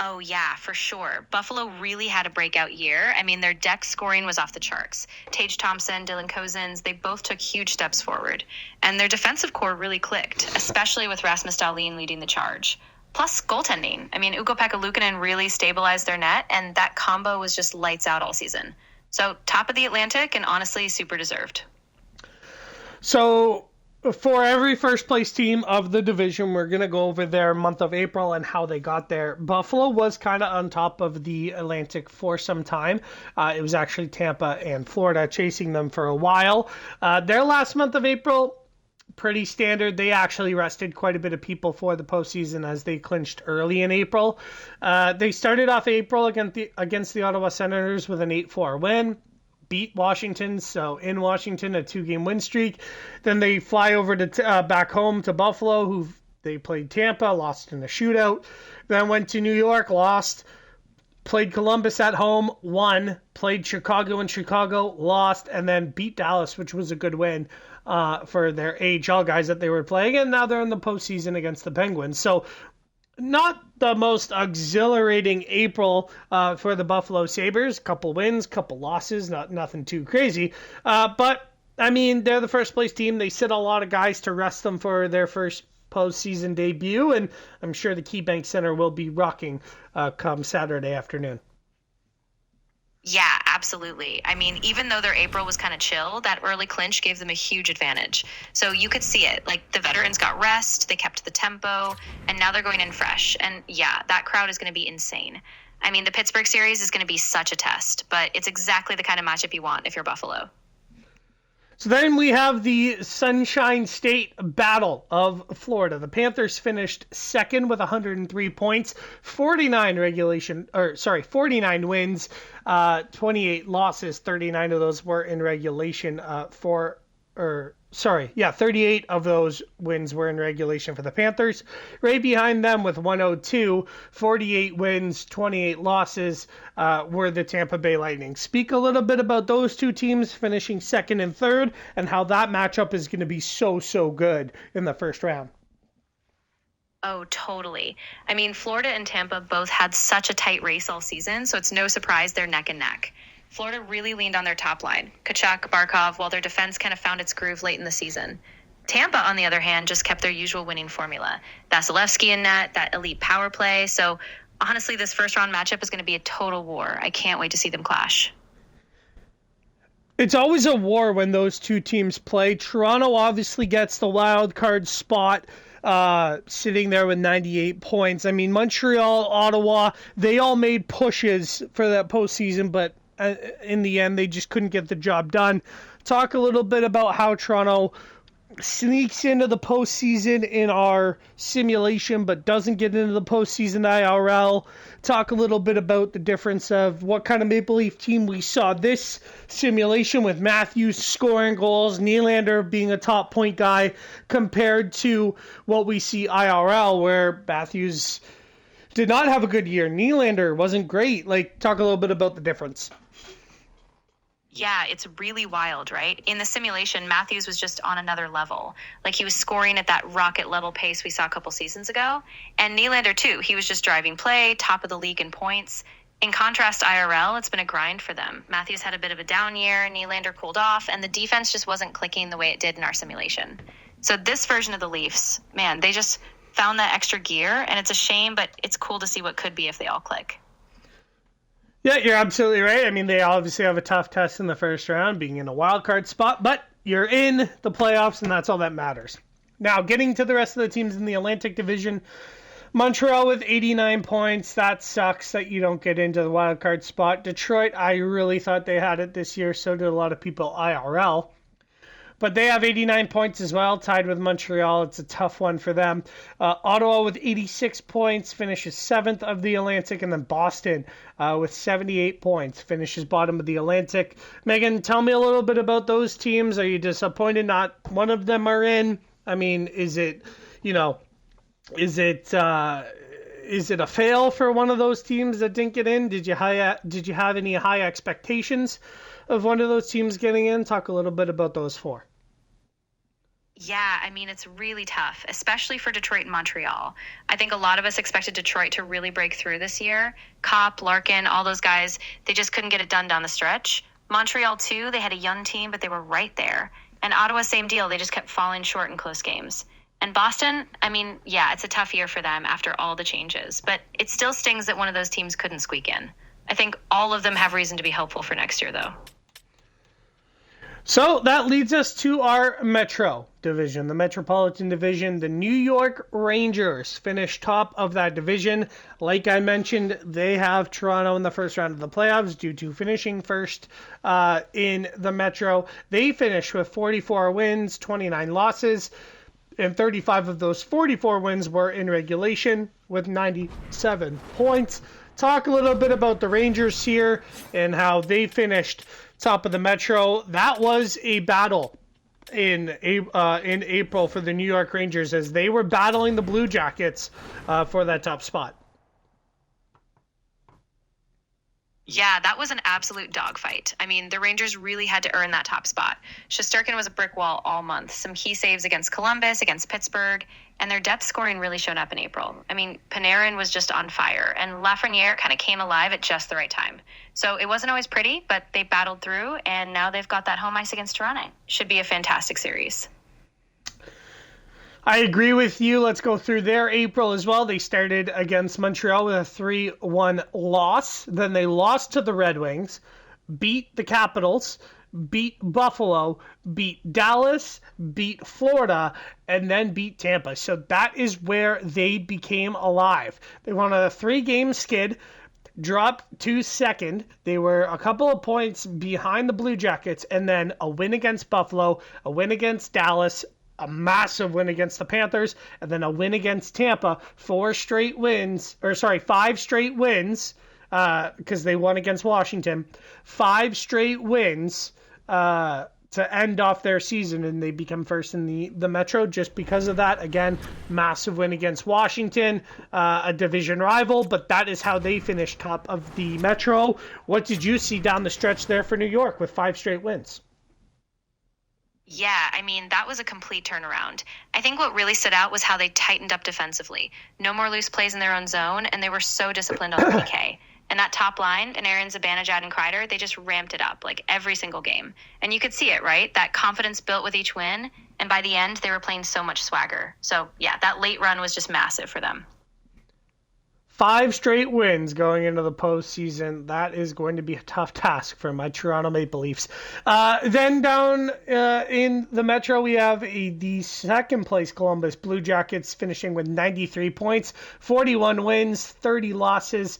Oh, yeah, for sure. Buffalo really had a breakout year. I mean, their deck scoring was off the charts. Tage Thompson, Dylan Cozens, they both took huge steps forward. And their defensive core really clicked, especially with Rasmus Dahlin leading the charge. Plus, goaltending. I mean, Ukko-Pekka Luukkonen really stabilized their net, and that combo was just lights out all season. So, top of the Atlantic, and honestly, super deserved. So, for every first place team of the division, we're going to go over their month of April and how they got there. Buffalo was kind of on top of the Atlantic for some time. It was actually Tampa and Florida chasing them for a while. Their last month of April, pretty standard. They actually rested quite a bit of people for the postseason as they clinched early in April. They started off April against the Ottawa Senators with an 8-4 win, beat Washington, so in Washington, a 2-game win streak. Then they fly over to back home to Buffalo, who they played Tampa, lost in a shootout. Then went to New York, lost. Played Columbus at home, won. Played Chicago in Chicago, lost, and then beat Dallas, which was a good win for their AHL guys that they were playing, and now they're in the postseason against the Penguins. So not the most exhilarating April for the Buffalo Sabres. Couple wins, couple losses, nothing too crazy. But, I mean, they're the first place team. They sit a lot of guys to rest them for their first postseason debut, and I'm sure the KeyBank Center will be rocking come Saturday afternoon. Yeah, absolutely. I mean, even though their April was kind of chill, that early clinch gave them a huge advantage. So you could see it. Like, the veterans got rest, they kept the tempo, and now they're going in fresh. And yeah, that crowd is going to be insane. I mean, the Pittsburgh series is going to be such a test, but it's exactly the kind of matchup you want if you're Buffalo. So then we have the Sunshine State Battle of Florida. The Panthers finished second with 103 points, 49 wins, 28 losses. 39 of those were in regulation 38 of those wins were in regulation for the Panthers. Right behind them with 102, 48 wins, 28 losses were the Tampa Bay Lightning. Speak a little bit about those two teams finishing second and third and how that matchup is going to be so good in the first round. Oh, totally. I mean, Florida and Tampa both had such a tight race all season, so it's no surprise they're neck and neck. Florida really leaned on their top line, Tkachuk, Barkov, while their defense kind of found its groove late in the season. Tampa, on the other hand, just kept their usual winning formula. Vasilevsky in net, that elite power play. So honestly, this first round matchup is going to be a total war. I can't wait to see them clash. It's always a war when those two teams play. Toronto obviously gets the wild card spot, sitting there with 98 points. I mean, Montreal, Ottawa, they all made pushes for that postseason, but in the end, they just couldn't get the job done. Talk a little bit about how Toronto sneaks into the postseason in our simulation, but doesn't get into the postseason IRL. Talk a little bit about the difference of what kind of Maple Leaf team we saw this simulation with Matthews scoring goals, Nylander being a top point guy, compared to what we see IRL, where Matthews did not have a good year. Nylander wasn't great. Talk a little bit about the difference. Yeah, it's really wild, right? In the simulation, Matthews was just on another level. He was scoring at that rocket level pace we saw a couple seasons ago. And Nylander, too. He was just driving play, top of the league in points. In contrast, IRL, it's been a grind for them. Matthews had a bit of a down year, Nylander cooled off, and the defense just wasn't clicking the way it did in our simulation. So this version of the Leafs, man, they just found that extra gear, and it's a shame, but it's cool to see what could be if they all click. Yeah, you're absolutely right. I mean, they obviously have a tough test in the first round, being in a wild card spot, but you're in the playoffs, and that's all that matters. Now, getting to the rest of the teams in the Atlantic Division, Montreal with 89 points. That sucks that you don't get into the wild card spot. Detroit, I really thought they had it this year. So did a lot of people IRL. But they have 89 points as well, tied with Montreal. It's a tough one for them. Ottawa with 86 points finishes 7th of the Atlantic, and then Boston with 78 points finishes bottom of the Atlantic. Megan, tell me a little bit about those teams. Are you disappointed not one of them are in? I mean, is it a fail for one of those teams that didn't get in? Did you have any high expectations of one of those teams getting in? Talk a little bit about those four. Yeah, I mean, it's really tough, especially for Detroit and Montreal. I think a lot of us expected Detroit to really break through this year. Kopp, Larkin, all those guys, they just couldn't get it done down the stretch. Montreal, too, they had a young team, but they were right there. And Ottawa, same deal. They just kept falling short in close games. And Boston, I mean, yeah, it's a tough year for them after all the changes. But it still stings that one of those teams couldn't squeak in. I think all of them have reason to be hopeful for next year, though. So that leads us to our Metro division, the Metropolitan Division. The New York Rangers finished top of that division. Like I mentioned, they have Toronto in the first round of the playoffs due to finishing first in the Metro. They finished with 44 wins, 29 losses, and 35 of those 44 wins were in regulation with 97 points. Talk a little bit about the Rangers here and how they finished top of the Metro. That was a battle in April for the New York Rangers as they were battling the Blue Jackets for that top spot. Yeah, that was an absolute dogfight. I mean, the Rangers really had to earn that top spot. Shesterkin was a brick wall all month. Some key saves against Columbus, against Pittsburgh, and their depth scoring really showed up in April. I mean, Panarin was just on fire, and Lafreniere kind of came alive at just the right time. So it wasn't always pretty, but they battled through, and now they've got that home ice against Toronto. Should be a fantastic series. I agree with you. Let's go through their April as well. They started against Montreal with a 3-1 loss. Then they lost to the Red Wings, beat the Capitals, beat Buffalo, beat Dallas, beat Florida, and then beat Tampa. So that is where they became alive. They won a 3-game skid, dropped to second. They were a couple of points behind the Blue Jackets, and then a win against Buffalo, a win against Dallas, a massive win against the Panthers, and then a win against Tampa. 5 straight wins, because they won against Washington. 5 straight wins to end off their season, and they become first in the Metro just because of that. Again, massive win against Washington, a division rival, but that is how they finished top of the Metro. What did you see down the stretch there for New York with 5 straight wins? Yeah, I mean, that was a complete turnaround. I think what really stood out was how they tightened up defensively. No more loose plays in their own zone, and they were so disciplined on the PK. And that top line, and Aaron Zibanejad and Kreider, they just ramped it up, every single game. And you could see it, right? That confidence built with each win, and by the end, they were playing so much swagger. So, yeah, that late run was just massive for them. 5 straight wins going into the postseason. That is going to be a tough task for my Toronto Maple Leafs. Then down in the Metro, we have the second place Columbus Blue Jackets finishing with 93 points, 41 wins, 30 losses,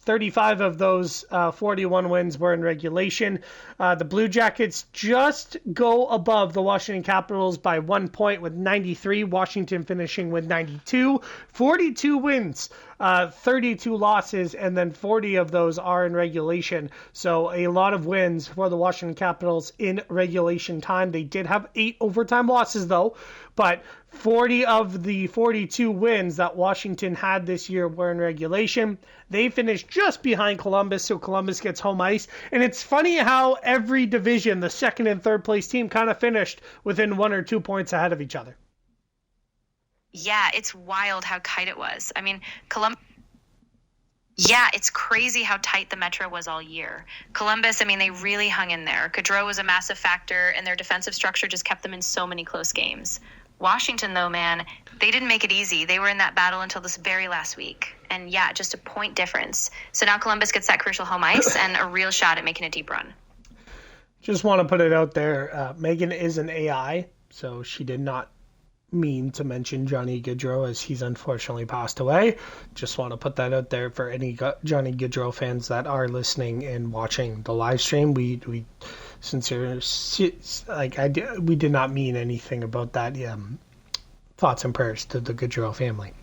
35 of those 41 wins were in regulation. The Blue Jackets just go above the Washington Capitals by 1 point with 93. Washington finishing with 92. 42 wins, 32 losses, and then 40 of those are in regulation. So a lot of wins for the Washington Capitals in regulation time. They did have 8 overtime losses, though, but 40 of the 42 wins that Washington had this year were in regulation. They finished just behind Columbus, so Columbus gets home ice. And it's funny how every division, the second and third place team, kind of finished within 1 or 2 points ahead of each other. Yeah, it's wild how tight it was. I mean, Yeah, it's crazy how tight the Metro was all year. Columbus, I mean, they really hung in there. Gaudreau was a massive factor, and their defensive structure just kept them in so many close games. Washington, though, man, they didn't make it easy. They were in that battle until this very last week. And yeah, just a point difference. So now Columbus gets that crucial home ice and a real shot at making a deep run. Just want to put it out there. Megan is an AI, so she did not mean to mention Johnny Gaudreau as he's unfortunately passed away. Just want to put that out there for any Johnny Gaudreau fans that are listening and watching the live stream. We did not mean anything about that. Thoughts and prayers to the Gaudreau family.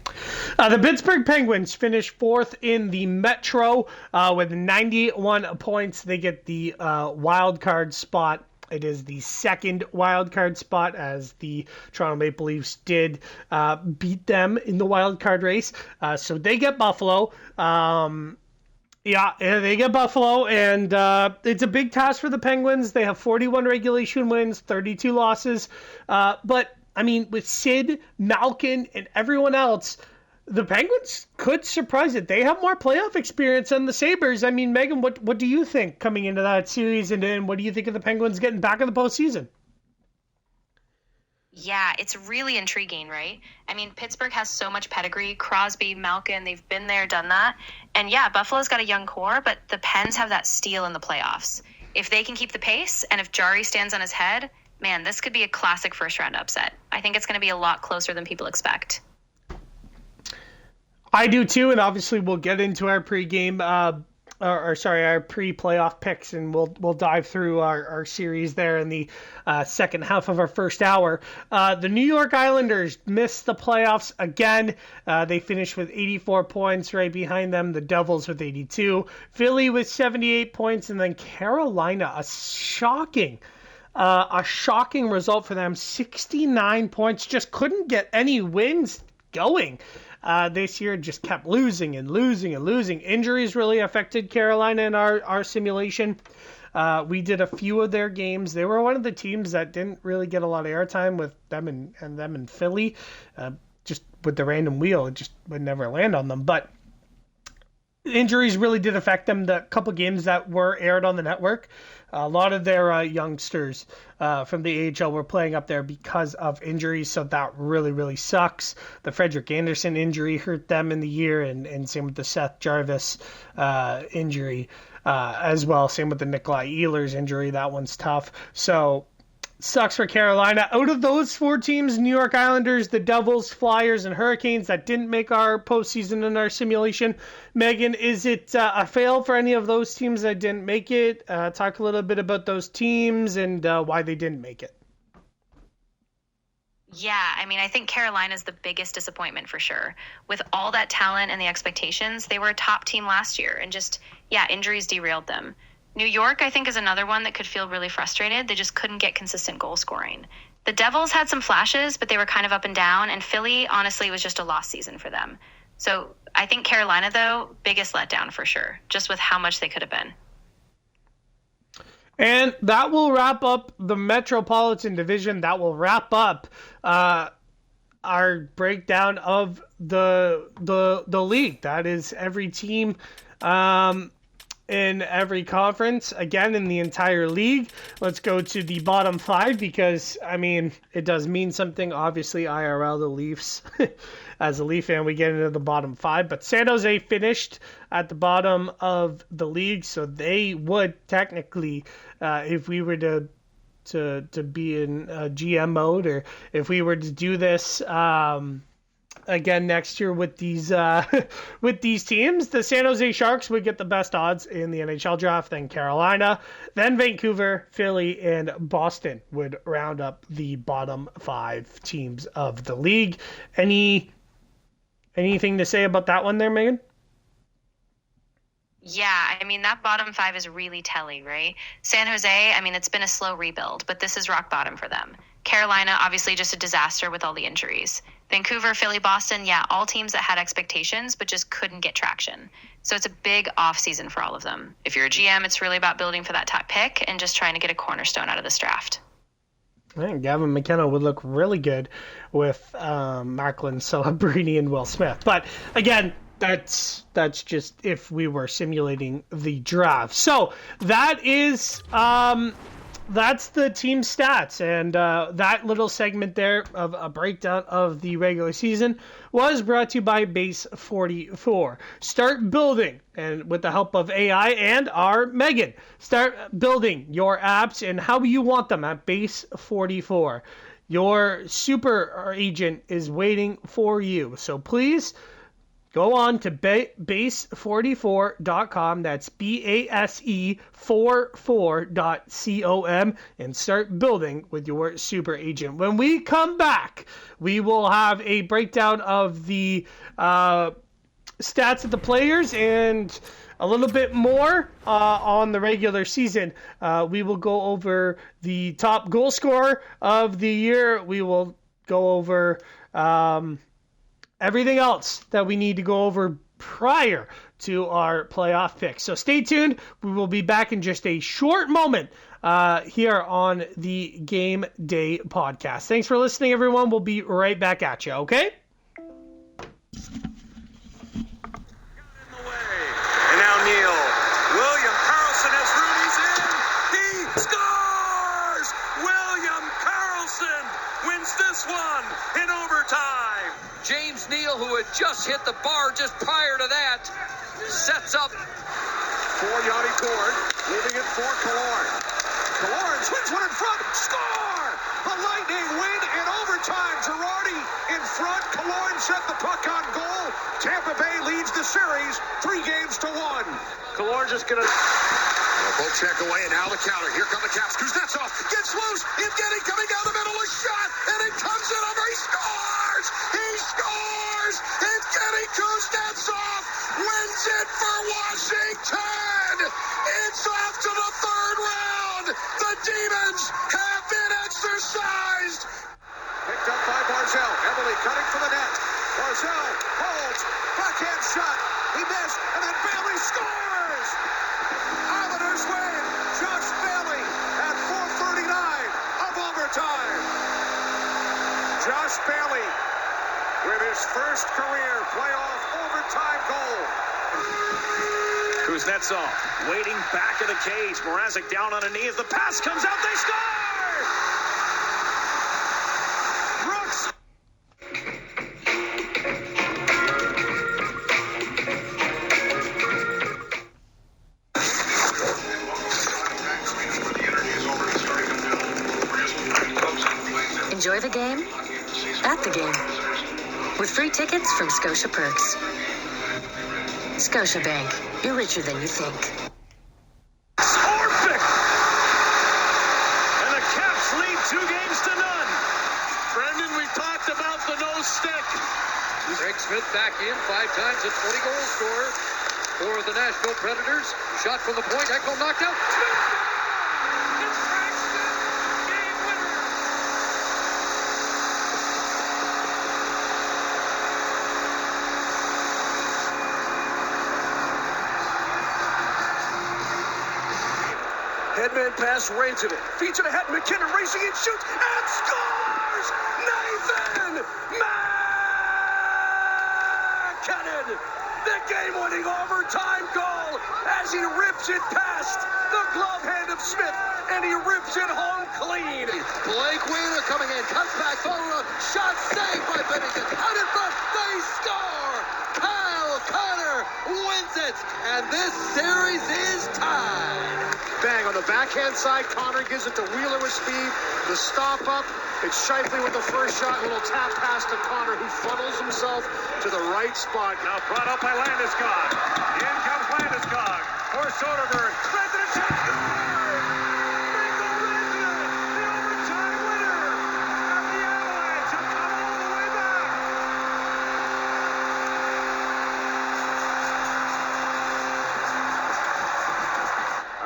The Pittsburgh Penguins finished 4th in the Metro with 91 points. They get the wild card spot. It is the second wild card spot, as the Toronto Maple Leafs did beat them in the wild card race. So they get Buffalo. They get Buffalo, and it's a big task for the Penguins. They have 41 regulation wins, 32 losses. But, I mean, with Sid, Malkin, and everyone else, the Penguins could surprise it. They have more playoff experience than the Sabres. I mean, Megan, what do you think coming into that series, and then what do you think of the Penguins getting back in the postseason? Yeah, it's really intriguing, right? I mean, Pittsburgh has so much pedigree. Crosby, Malkin, they've been there, done that. And yeah, Buffalo's got a young core, but the Pens have that steal in the playoffs. If they can keep the pace, and if Jari stands on his head, man, this could be a classic first-round upset. I think it's going to be a lot closer than people expect. I do too, and obviously we'll get into our pre-playoff picks, and we'll dive through our series there in the second half of our first hour. The New York Islanders missed the playoffs again. They finished with 84 points. Right behind them, the Devils with 82. Philly with 78 points, and then Carolina, a shocking result for them. 69 points, just couldn't get any wins going. This year just kept losing. Injuries really affected Carolina in our simulation. We did a few of their games. They were one of the teams that didn't really get a lot of airtime with them and Philly. Just with the random wheel, it just would never land on them. But injuries really did affect them. The couple games that were aired on the network, a lot of their youngsters from the AHL were playing up there because of injuries, so that really, really sucks. The Frederik Andersen injury hurt them in the year, and same with the Seth Jarvis injury as well. Same with the Nikolai Ehlers injury. That one's tough. So sucks for Carolina. Out of those 4 teams, New York Islanders, the Devils, Flyers, and Hurricanes that didn't make our postseason in our simulation, Megan, is it a fail for any of those teams that didn't make it? Talk a little bit about those teams and why they didn't make it. Yeah, I mean, I think Carolina's the biggest disappointment for sure. With all that talent and the expectations, they were a top team last year, and injuries derailed them. New York, I think, is another one that could feel really frustrated. They just couldn't get consistent goal scoring. The Devils had some flashes, but they were kind of up and down, and Philly, honestly, was just a lost season for them. So I think Carolina, though, biggest letdown for sure, just with how much they could have been. And that will wrap up the Metropolitan Division. That will wrap up our breakdown of the league. That is every team in every conference, again, in the entire league. Let's go to the bottom 5 because, I mean, it does mean something. Obviously, IRL, the Leafs. As a Leaf fan, we get into the bottom 5. But San Jose finished at the bottom of the league, so they would technically, if we were to be in GM mode, or if we were to do this again next year with these with these teams. The San Jose Sharks would get the best odds in the NHL draft, then Carolina, then Vancouver, Philly, and Boston would round up the bottom 5 teams of the league. Anything to say about that one there, Megan? Yeah, I mean, that bottom 5 is really telling, right? San Jose, I mean, it's been a slow rebuild, but this is rock bottom for them. Carolina, obviously just a disaster with all the injuries. Vancouver, Philly, Boston, yeah, all teams that had expectations, but just couldn't get traction. So it's a big off season for all of them. If you're a GM, it's really about building for that top pick and just trying to get a cornerstone out of this draft. I think Gavin McKenna would look really good with Macklin, Celebrini, and Will Smith. But again, that's just if we were simulating the draft. So that is that's the team stats, and that little segment there of a breakdown of the regular season was brought to you by Base 44. Start building, and with the help of AI and our Megan, start building your apps and how you want them at Base 44. Your super agent is waiting for you, so please go on to base44.com, that's BASE44.com, and start building with your super agent. When we come back, we will have a breakdown of the stats of the players and a little bit more on the regular season. We will go over the top goal scorer of the year. We will go over everything else that we need to go over prior to our playoff picks. So stay tuned. We will be back in just a short moment here on the Game Day podcast. Thanks for listening, everyone. We'll be right back at you, okay? And now Neal. William Karlsson has Rudy's in. He scores! William Karlsson wins this one in overtime. James Neal, who had just hit the bar just prior to that, sets up For Yanni Cord, leaving it for Killorn. Killorn swings one in front. Score! The Lightning win in overtime. Girardi in front. Killorn set the puck on goal. Tampa Bay leads the series 3-1. Killorn just gonna. Both check away, and now the counter. Here come the Caps. Kuznetsov gets loose. Evgeny coming down the middle. A shot, and it comes in over. He scores! He scores! Evgeny Kuznetsov wins it for Washington! It's off to the third round! The Demons have been exercised! Picked up by Barzell. Emily cutting for the net. Barzell holds. Backhand shot. He missed, and then Bailey scores! Islanders win! Josh Bailey at 4:39 of overtime. Josh Bailey with his first career playoff overtime goal. Kuznetsov waiting back of the cage. Mrazek down on a knee as the pass comes out. They score! Brooks. Enjoy the game at the game with free tickets from Scotia Perks. Scotiabank, you're richer than you think. Orpik! And the Caps lead 2-0. Brendan, we talked about the no stick. Craig Smith back in, 5 times a 20-goal scorer for the Nashville Predators. Shot from the point, Ekholm knocked out. Smith! It's Braxton! Game winner! Headman pass right to it. Feeds it ahead. McKinnon racing and shoots and scores! Nathan McKinnon! The game-winning overtime goal as he rips it past the glove hand of Smith, and he rips it home clean. Blake Wheeler coming in, cuts back, follow up, shot saved by Bennington. Out in front, they score! Kyle Connor wins it, and this series is tied. Bang on the backhand side. Connor gives it to Wheeler with speed. The stop up. It's Scheifele with the first shot. A little tap pass to Connor, who funnels himself to the right spot. Now brought up by Landeskog. In comes Landeskog. For Soderberg. President shot. Mikko Rantanen, the overtime winner. And the Avalanche have come all the way back.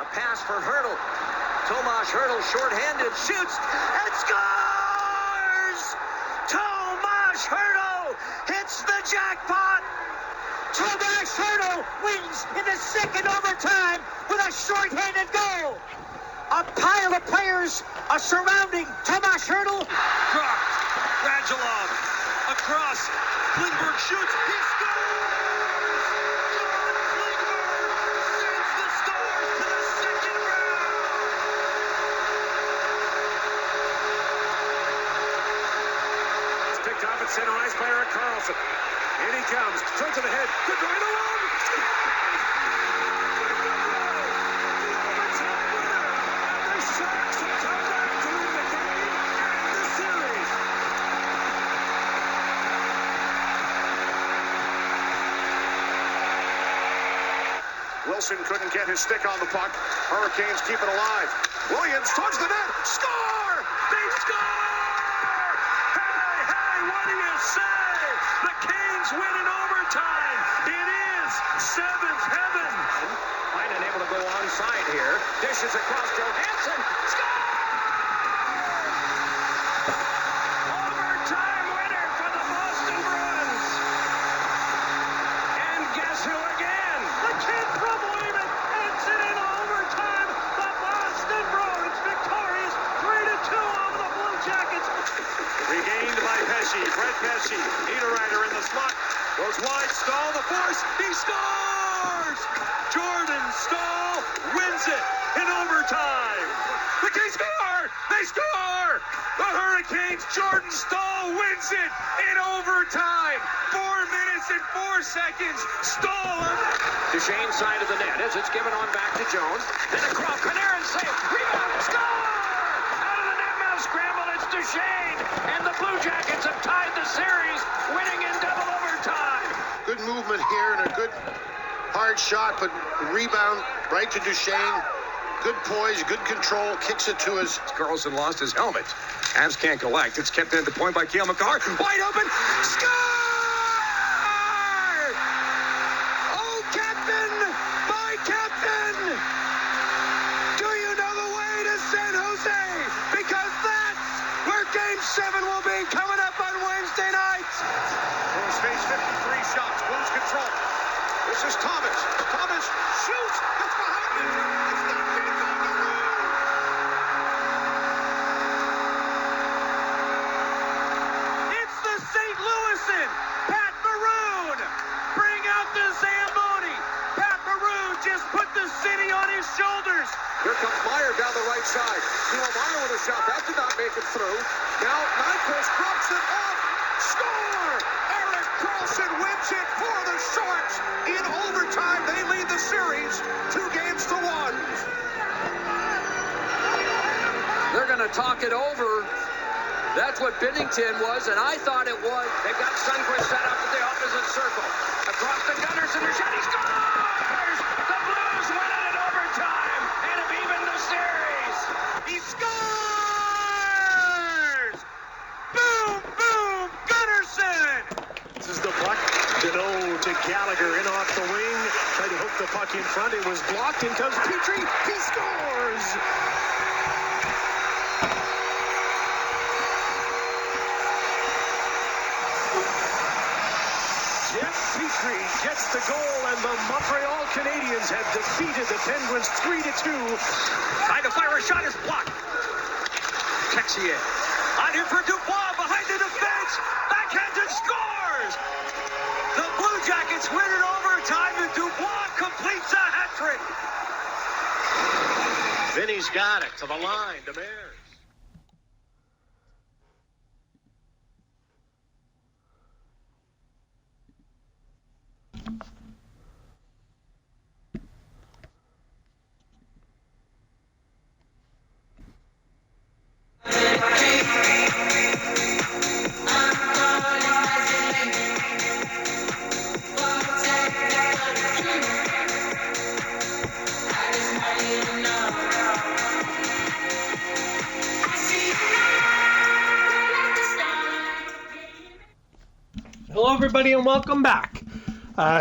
A pass for Hurdle. Tomas Hurdle shorthanded, shoots, and scores! Tomas Hurdle hits the jackpot! Tomas Hurdle wins in the second overtime with a shorthanded goal! A pile of players are surrounding Tomas Hurdle. Dropped. Radulov. Across. Klingberg shoots. He scores! John Klingberg sends the Stars to the second round. It's picked off at center ice by Erik Karlsson. In he comes. Straight to the head. Good right along. The Sharks have come back to win the game and the series. Wilson couldn't get his stick on the puck. Hurricanes keep it alive. Williams towards the net. Score! They score! Hey, what do you say? The Canes win in overtime. It is seventh heaven. Heinen able to go onside here. Dishes across Johansson. Score! Overtime winner for the Boston Bruins. And guess who again? The kid from Weymouth ends it in overtime. The Boston Bruins victorious 3-2 over the Blue Jackets. Regained by Pesce. Brett Pesce. Niederreiter in the slot. Goes wide. Stahl the force. He scores! Jordan Stahl wins it in overtime. The Kings score! They score! The Hurricanes, Jordan Stahl wins it in overtime. 4 minutes and 4 seconds. Stahl. Duchesne side of the net as it's given on back to Jones. And across Panarin save. Rebound. Score! Out of the net mouth scramble. It's Duchesne. And the Blue Jackets have tied the series, winning in double overtime. Good movement here and a good hard shot, but rebound right to Duchesne. Good poise, good control, kicks it to his. Carlson lost his helmet. Avs can't collect. It's kept in at the point by Cale Makar. Wide open. Score! Oh, Captain! My Captain! Do you know the way to San Jose? Because that's where Game 7 will be coming up on Wednesday night. Blues face 53 shots. Blues control. This is Thomas. Thomas shoots. It's behind him. It's not being done. It's the St. Louisan, Pat Maroon. Bring out the Zamboni. Pat Maroon just put the city on his shoulders. Here comes Meyer down the right side. Timo Meyer with a shot. That did not make it through. Now Nyquist drops it off. Score! Erik Karlsson wins it for the Sharks. In overtime, they lead the series 2-1. They're going to talk it over. That's what Binnington was, and I thought it was. They've got Sundqvist set up at the opposite circle. Across the Gunnarsson, he scores! The Blues win it in overtime and have evened the series. He scores! Boom, boom, Gunnarsson! This is the puck. Deneau to Gallagher in off the wing. Tried to hook the puck in front. It was blocked. In comes Petrie. He scores! Jeff Petrie gets the goal, and the Montreal Canadiens have defeated the Penguins 3-2. Trying to fire a shot is blocked. Texier. On here for Dubois behind the defense. Backhanded scores! The Blue Jackets win in overtime, and Dubois completes a hat trick. Vinny's got it to the line. Demers. everybody, and welcome back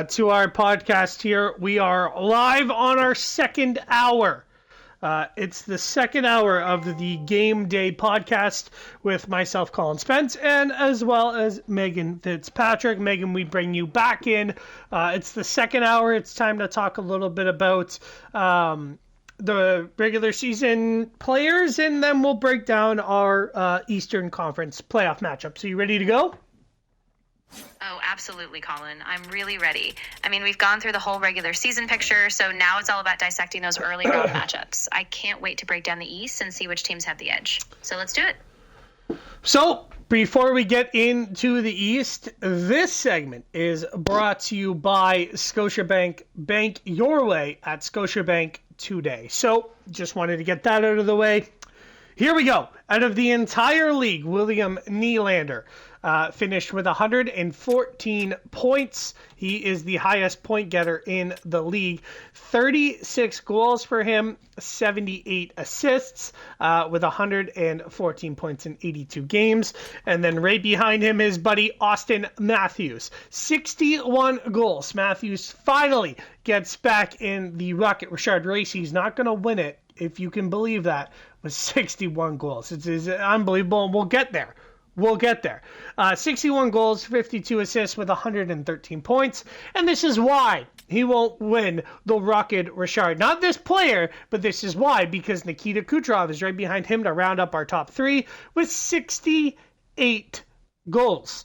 to our podcast here. We are live on our second hour. It's the second hour of the Game Day podcast with myself, Colin Spence, and as well as Megan Fitzpatrick. Megan, we bring you back in. It's the second hour. It's time to talk a little bit about the regular season players, and then we'll break down our Eastern Conference playoff matchups. Are you ready to go? Oh, absolutely, Colin. I'm really ready. I mean, we've gone through the whole regular season picture, so now it's all about dissecting those early round matchups. I can't wait to break down the East and see which teams have the edge. So let's do it. So, before we get into the East, this segment is brought to you by Scotiabank. Bank your way at Scotiabank today. So, just wanted to get that out of the way. Here we go. Out of the entire league, William Nylander finished with 114 points. He is the highest point getter in the league. 36 goals for him, 78 assists with 114 points in 82 games. And then right behind him, his buddy Austin Matthews. 61 goals. Matthews finally gets back in the Rocket Richard race. He's not going to win it, if you can believe that, with 61 goals. It's unbelievable, and we'll get there. 61 goals, 52 assists with 113 points. And this is why he won't win the Rocket Richard. Not this player, but this is why, because Nikita Kucherov is right behind him to round up our top three with 68 goals.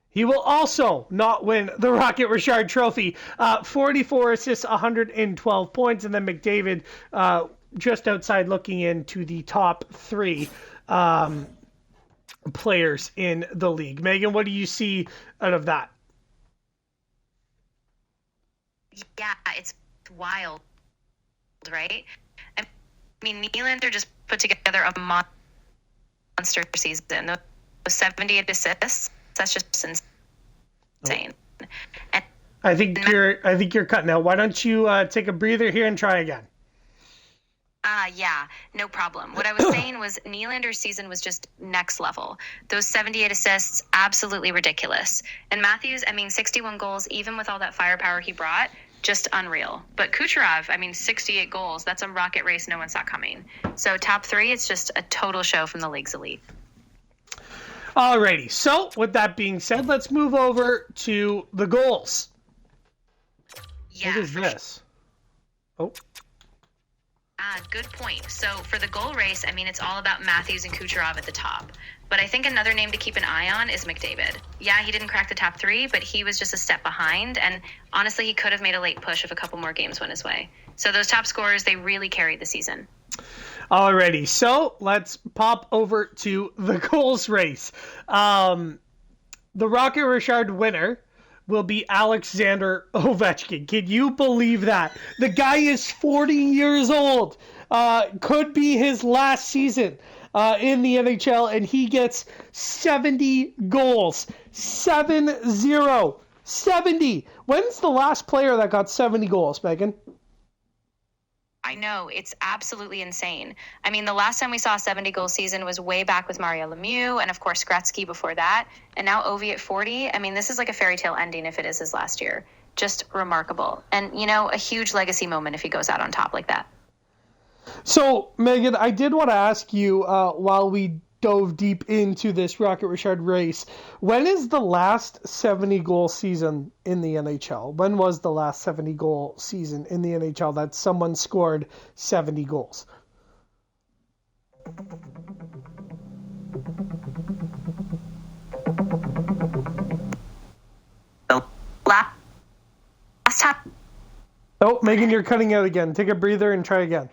He will also not win the Rocket Richard Trophy. 44 assists, 112 points. And then McDavid just outside, looking into the top three players in the league. Megan, what do you see out of that? Yeah, it's wild, right? I mean, Nylander just put together a monster season. Those 78 assists, that's just insane. Oh. And I think you're cutting out. Why don't you take a breather here and try again? Yeah, no problem. What I was saying was Nylander's season was just next level. Those 78 assists, absolutely ridiculous. And Matthews, 61 goals, even with all that firepower he brought, just unreal. But Kucherov, 68 goals, that's a rocket race no one saw coming. So top three, it's just a total show from the league's elite. Alrighty, so with that being said, let's move over to the goals. Yeah. What is this? Oh. Good point. So for the goal race, it's all about Matthews and Kucherov at the top. But I think another name to keep an eye on is McDavid. Yeah, he didn't crack the top three, but he was just a step behind. And honestly, he could have made a late push if a couple more games went his way. So those top scorers, they really carried the season. Alrighty, so let's pop over to the goals race. The Rocket Richard winner will be Alexander Ovechkin. Can you believe that? The guy is 40 years old. Could be his last season in the NHL, and he gets 70 goals. 7-0. 70. When's the last player that got 70 goals, Megan? I know, it's absolutely insane. The last time we saw a 70-goal season was way back with Mario Lemieux, and of course Gretzky before that, and now Ovi at 40. This is like a fairy tale ending if it is his last year. Just remarkable. And, a huge legacy moment if he goes out on top like that. So, Megan, I did want to ask you, while we dove deep into this Rocket Richard race, when is the last 70-goal season in the NHL? When was the last 70-goal season in the NHL that someone scored 70 goals? Last time. Oh, Megan, you're cutting out again. Take a breather and try again.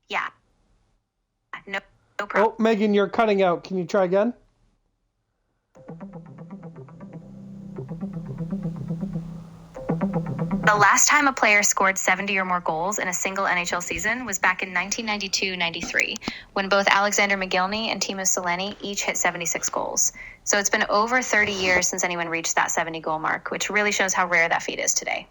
Yeah. No problem. Oh, Megan, you're cutting out. Can you try again? The last time a player scored 70 or more goals in a single NHL season was back in 1992-93, when both Alexander McGillney and Timo Selänne each hit 76 goals. So it's been over 30 years since anyone reached that 70-goal mark, which really shows how rare that feat is today.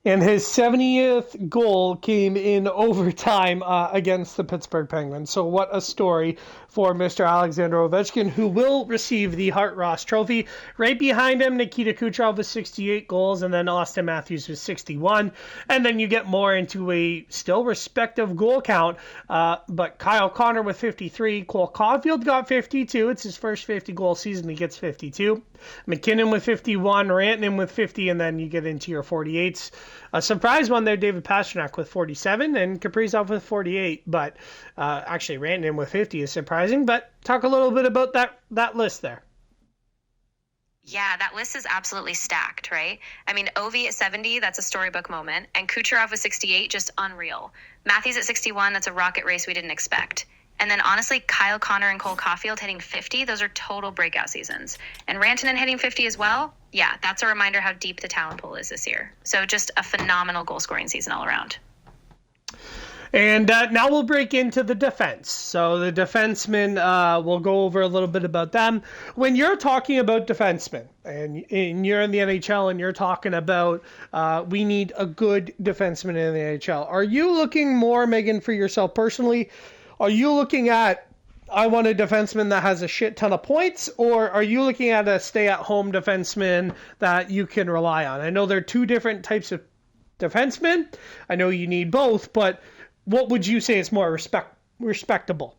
And his 70th goal came in overtime against the Pittsburgh Penguins. So what a story for Mr. Alexander Ovechkin, who will receive the Hart Ross Trophy. Right behind him, Nikita Kucherov with 68 goals, and then Auston Matthews with 61. And then you get more into a still respective goal count. But Kyle Connor with 53. Cole Caulfield got 52. It's his first 50-goal season. He gets 52. McKinnon with 51. Rantanen with 50. And then you get into your 48s. A surprise one there, David Pastrnak with 47 and Kaprizov with 48. But actually, Rantanen with 50 is surprising. But talk a little bit about that list there. Yeah, that list is absolutely stacked, right? I mean, Ovi at 70, that's a storybook moment. And Kucherov with 68, just unreal. Matthews at 61, that's a rocket race we didn't expect. And then honestly, Kyle Connor and Cole Caulfield hitting 50, those are total breakout seasons. And Rantanen hitting 50 as well, yeah, that's a reminder how deep the talent pool is this year. So just a phenomenal goal-scoring season all around. And now we'll break into the defense. So the defensemen, we'll go over a little bit about them. When you're talking about defensemen, and you're in the NHL and you're talking about we need a good defenseman in the NHL, are you looking more, Megan, for yourself personally? Are you looking at, I want a defenseman that has a shit ton of points, or are you looking at a stay-at-home defenseman that you can rely on? I know there are two different types of defensemen. I know you need both, but what would you say is more respectable?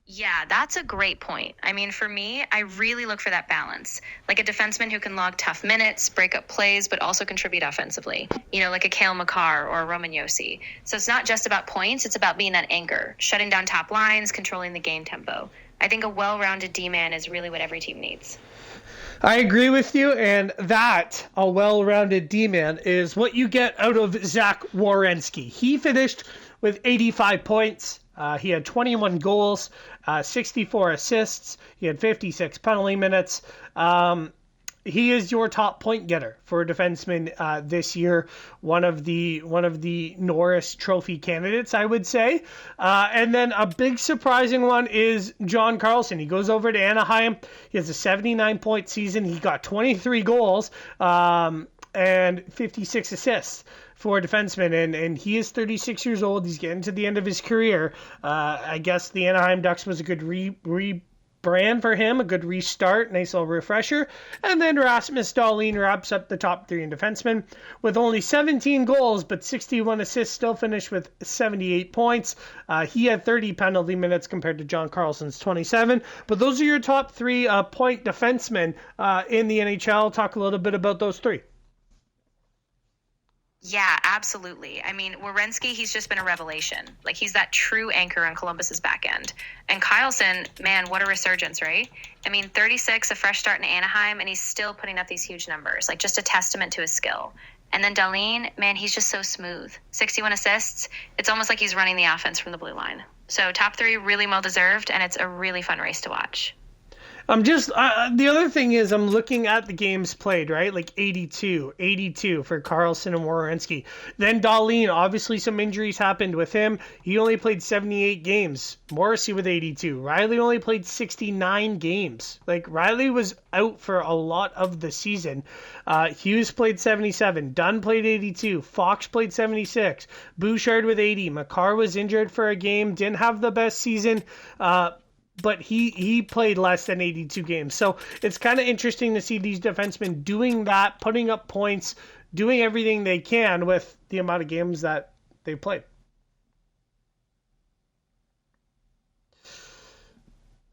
Yeah, that's a great point. I mean, for me, I really look for that balance. Like a defenseman who can log tough minutes, break up plays, but also contribute offensively. You know, like a Cale Makar or a Roman Josi. So it's not just about points, it's about being that anchor, shutting down top lines, controlling the game tempo. I think a well-rounded D-man is really what every team needs. I agree with you, and that, a well-rounded D-man, is what you get out of Zach Werenski. He finished with 85 points. He had 21 goals, 64 assists. He had 56 penalty minutes. He is your top point getter for a defenseman this year. One of the Norris Trophy candidates, I would say. And then a big surprising one is John Carlson. He goes over to Anaheim. He has a 79-point season. He got 23 goals and 56 assists for a defenseman, and he is 36 years old. He's getting to the end of his career. I guess the Anaheim Ducks was a good rebrand for him, a good restart, nice little refresher. And then Rasmus Dahlin wraps up the top three in defensemen with only 17 goals, but 61 assists, still finished with 78 points. He had 30 penalty minutes compared to John Carlson's 27. But those are your top three point defensemen in the NHL. Talk a little bit about those three. Yeah, absolutely. I mean, Werenski, he's just been a revelation. Like, he's that true anchor on Columbus's back end. And Kylson, man, what a resurgence, right? I mean, 36, a fresh start in Anaheim, and he's still putting up these huge numbers. Like, just a testament to his skill. And then Dahlin, man, he's just so smooth. 61 assists. It's almost like he's running the offense from the blue line. So top three, really well-deserved, and it's a really fun race to watch. I'm just, the other thing is I'm looking at the games played, right? Like 82 for Carlson and Werenski. Then Dahlin, obviously some injuries happened with him. He only played 78 games. Morrissey with 82. Riley only played 69 games. Like, Riley was out for a lot of the season. Hughes played 77. Dunn played 82. Fox played 76. Bouchard with 80. Makar was injured for a game. Didn't have the best season. But he played less than 82 games. So it's kind of interesting to see these defensemen doing that, putting up points, doing everything they can with the amount of games that they played.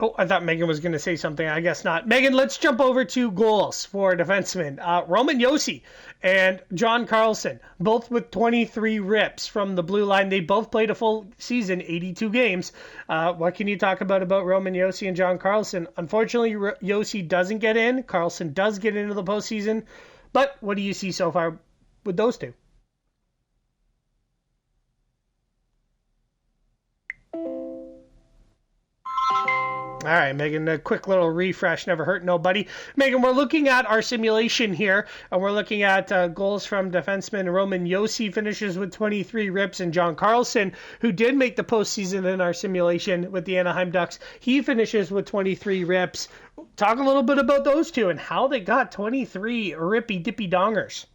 Oh, I thought Megan was going to say something. I guess not. Megan, let's jump over to goals for defensemen. Roman Josi and John Carlson, both with 23 rips from the blue line. They both played a full season, 82 games. What can you talk about Roman Josi and John Carlson? Unfortunately, Josi doesn't get in. Carlson does get into the postseason. But what do you see so far with those two? All right, Megan, a quick little refresh never hurt nobody. Megan, we're looking at our simulation here, and we're looking at goals from defenseman Roman Josi finishes with 23 rips, and John Carlson, who did make the postseason in our simulation with the Anaheim Ducks, he finishes with 23 rips. Talk a little bit about those two and how they got 23 rippy-dippy dongers.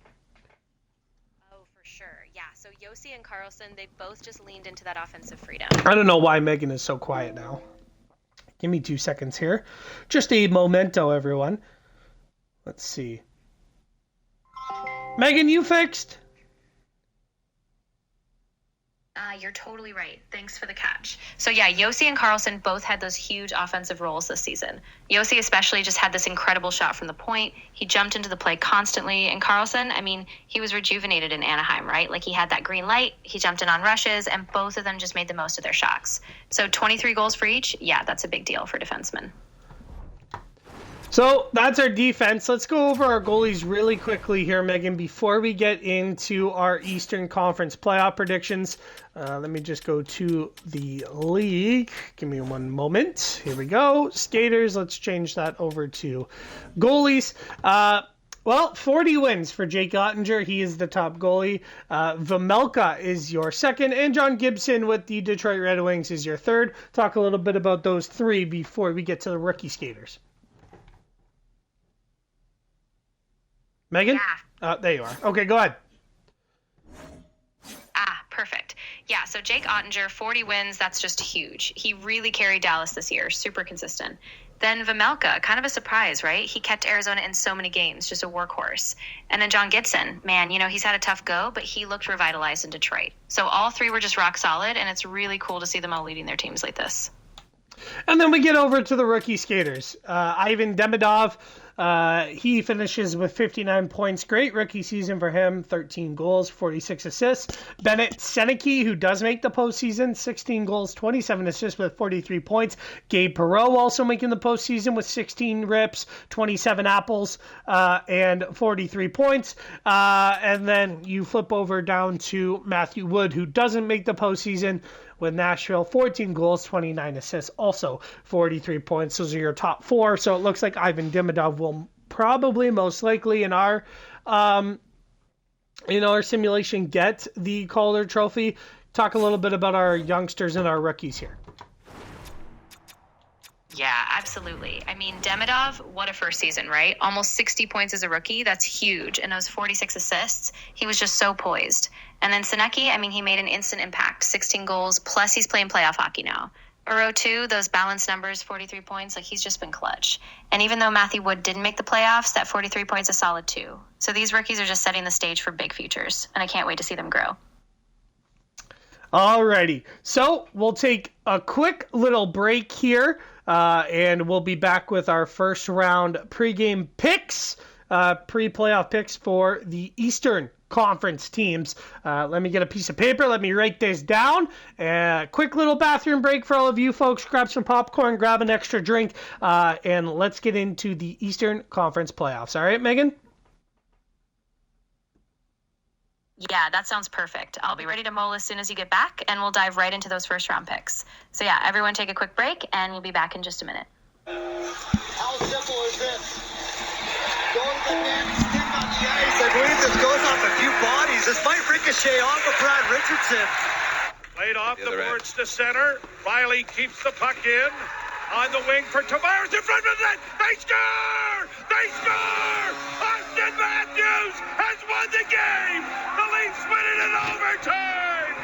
Yossi and Carlson, they both just leaned into that offensive freedom. I don't know why Megan is so quiet now. Give me 2 seconds here. Just a momento, everyone. Let's see. Megan, you fixed? You're totally right. Thanks for the catch. So yeah, Yossi and Carlson both had those huge offensive roles this season. Yossi especially just had this incredible shot from the point. He jumped into the play constantly. And Carlson, I mean, he was rejuvenated in Anaheim, right? Like he had that green light, he jumped in on rushes, and both of them just made the most of their shots. So 23 goals for each, yeah, that's a big deal for defensemen. So that's our defense. Let's go over our goalies really quickly here, Megan, before we get into our Eastern Conference playoff predictions. Let me just go to the league. Give me one moment. Here we go. Skaters, let's change that over to goalies. 40 wins for Jake Ottinger. He is the top goalie. Vejmelka is your second, and John Gibson with the Detroit Red Wings is your third. Talk a little bit about those three before we get to the rookie skaters. Megan? Yeah. There you are. Okay, go ahead. Perfect. Yeah, so Jake Ottinger, 40 wins, that's just huge. He really carried Dallas this year, super consistent. Then Vejmelka, kind of a surprise, right? He kept Arizona in so many games, just a workhorse. And then John Gibson, man, he's had a tough go, but he looked revitalized in Detroit. So all three were just rock solid, and it's really cool to see them all leading their teams like this. And then we get over to the rookie skaters. Ivan Demidov, he finishes with 59 points. Great rookie season for him. 13 goals, 46 assists. Bennett Seneke, who does make the postseason, 16 goals, 27 assists with 43 points. Gabe Perreault also making the postseason with 16 rips, 27 apples, and 43 points. And then you flip over down to Matthew Wood, who doesn't make the postseason, with Nashville, 14 goals, 29 assists, also 43 points. Those are your top four. So it looks like Ivan Demidov will probably, most likely, in our simulation, get the Calder Trophy. Talk a little bit about our youngsters and our rookies here. Yeah, absolutely. I mean, Demidov, what a first season, right? Almost 60 points as a rookie. That's huge. And those 46 assists, he was just so poised. And then Seneke, I mean, he made an instant impact, 16 goals, plus he's playing playoff hockey now. Perreault, too, those balanced numbers, 43 points, like he's just been clutch. And even though Matthew Wood didn't make the playoffs, that 43 points is solid, too. So these rookies are just setting the stage for big futures, and I can't wait to see them grow. Alrighty, so we'll take a quick little break here, and we'll be back with our first round pregame picks, pre-playoff picks for the Eastern Conference teams. Let me get a piece of paper. Let me write this down. Quick little bathroom break for all of you folks. Grab some popcorn, grab an extra drink, and let's get into the Eastern Conference playoffs. All right, Megan? Yeah, that sounds perfect. I'll be ready to mull as soon as you get back, and we'll dive right into those first round picks. So yeah, everyone take a quick break, and we'll be back in just a minute. How simple is this? Go to the net, stick on the ice. I believe this goes off a few bodies. This might ricochet off of Brad Richardson. Played off the boards to center. Riley keeps the puck in. On the wing for Tavares in front of the net. They score! They score! Austin Matthews has won the game! The Leafs win it in overtime!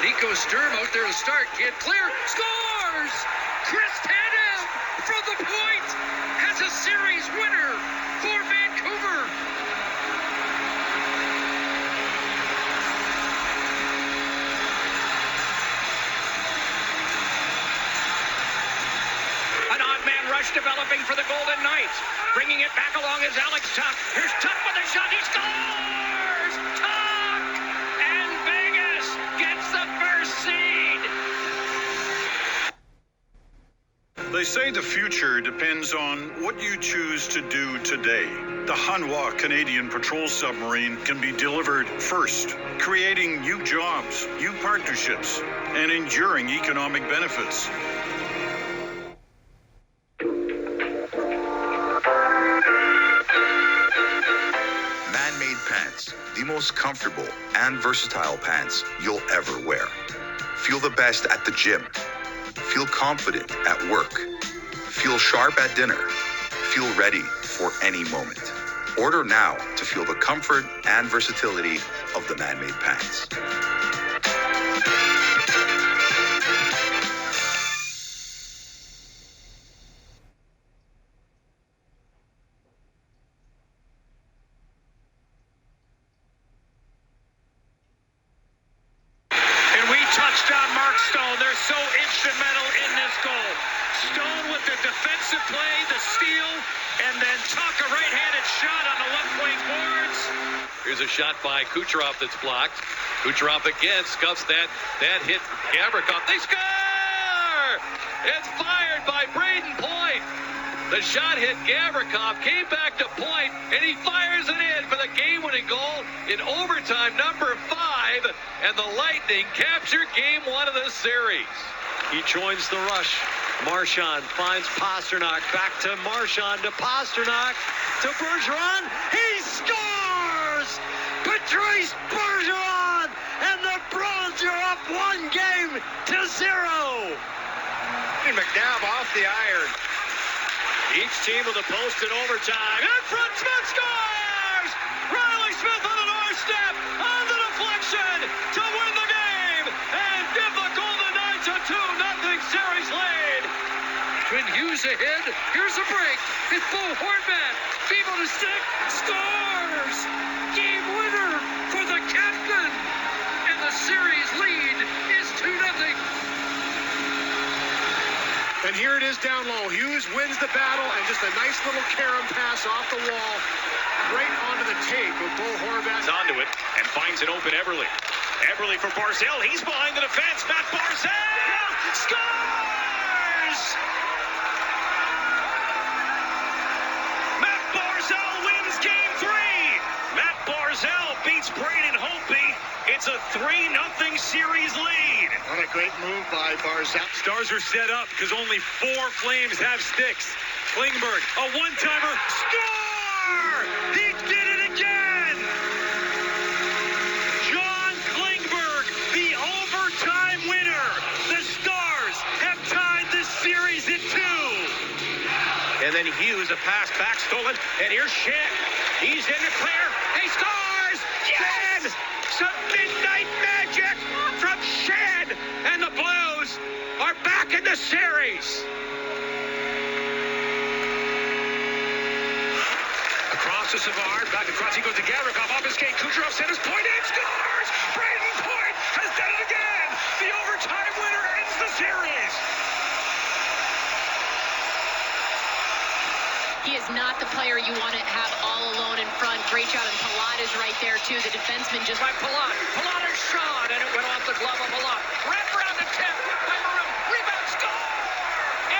Nico Sturm out there to start. Get clear. Scores! Chris Tanev from the point has a series winner for Vancouver. An odd man rush developing for the Golden Knights. Bringing it back along is Alex Tuch. Here's Tuch with a shot. He scores! Tuch! And Vegas gets the first seed. They say the future depends on what you choose to do today. The Hanwha Canadian Patrol Submarine can be delivered first, creating new jobs, new partnerships, and enduring economic benefits. Man-made pants, the most comfortable and versatile pants you'll ever wear. Feel the best at the gym. Feel confident at work. Feel sharp at dinner. Feel ready for any moment. Order now to feel the comfort and versatility of the Man-Made Pants. Touchdown, Mark Stone. They're so instrumental in this goal. Stone with the defensive play, the steal, and then Tuck a right-handed shot on the left wing boards. Here's a shot by Kucherov that's blocked. Kucherov again scuffs that hit Gavrikov. They score! It's fired by Braden Point. The shot hit Gavrikov, came back to Point, and he fires it in for the game-winning goal in overtime number 5, and the Lightning capture game 1 of the series. He joins the rush. Marchand finds Pastrnak, back to Marchand, to Pastrnak, to Bergeron. He scores! Patrice Bergeron, and the Bruins are up 1-0. And McNabb off the iron. Each team with a post in overtime. In front, Smith scores! Riley Smith on the doorstep, on the deflection to win the game, and give the Golden Knights a 2-0 series lead. Twin Hughes ahead. Here's a break. It's Bo Horvat. Feeble to stick. Scores! Game winner for the captain. And the series lead is 2-0. And here it is down low. Hughes wins the battle, and just a nice little carom pass off the wall, right onto the tape of Bo Horvat. Onto it, and finds an open Eberle. Eberle for Barzal. He's behind the defense. Matt Barzal scores! Matt Barzal wins game 3. Matt Barzal beats Braden Holtby. It's a 3-0 series lead. What a great move by Barzal. Stars are set up because only 4 Flames have sticks. Klingberg, a one-timer. Score! He did it again! John Klingberg, the overtime winner. The Stars have tied this series at 2. And then Hughes, a pass back stolen. And here's Shen. He's in the clear. He scores! Yes! Some midnight magic from Shen. And the Blues are back in the series. Across to Savard, back across, he goes to Gavrikov, off his skate, Kucherov centers, Point and scores! Braden Point has done it again! The overtime winner ends the series! He is not the player you want to have all alone in front. Great job, and Palat is right there, too. The defenseman just... By Palat. Palat is shot, and it went off the glove of Palat. Wrapped around the tip, by Maroon. Rebound, score!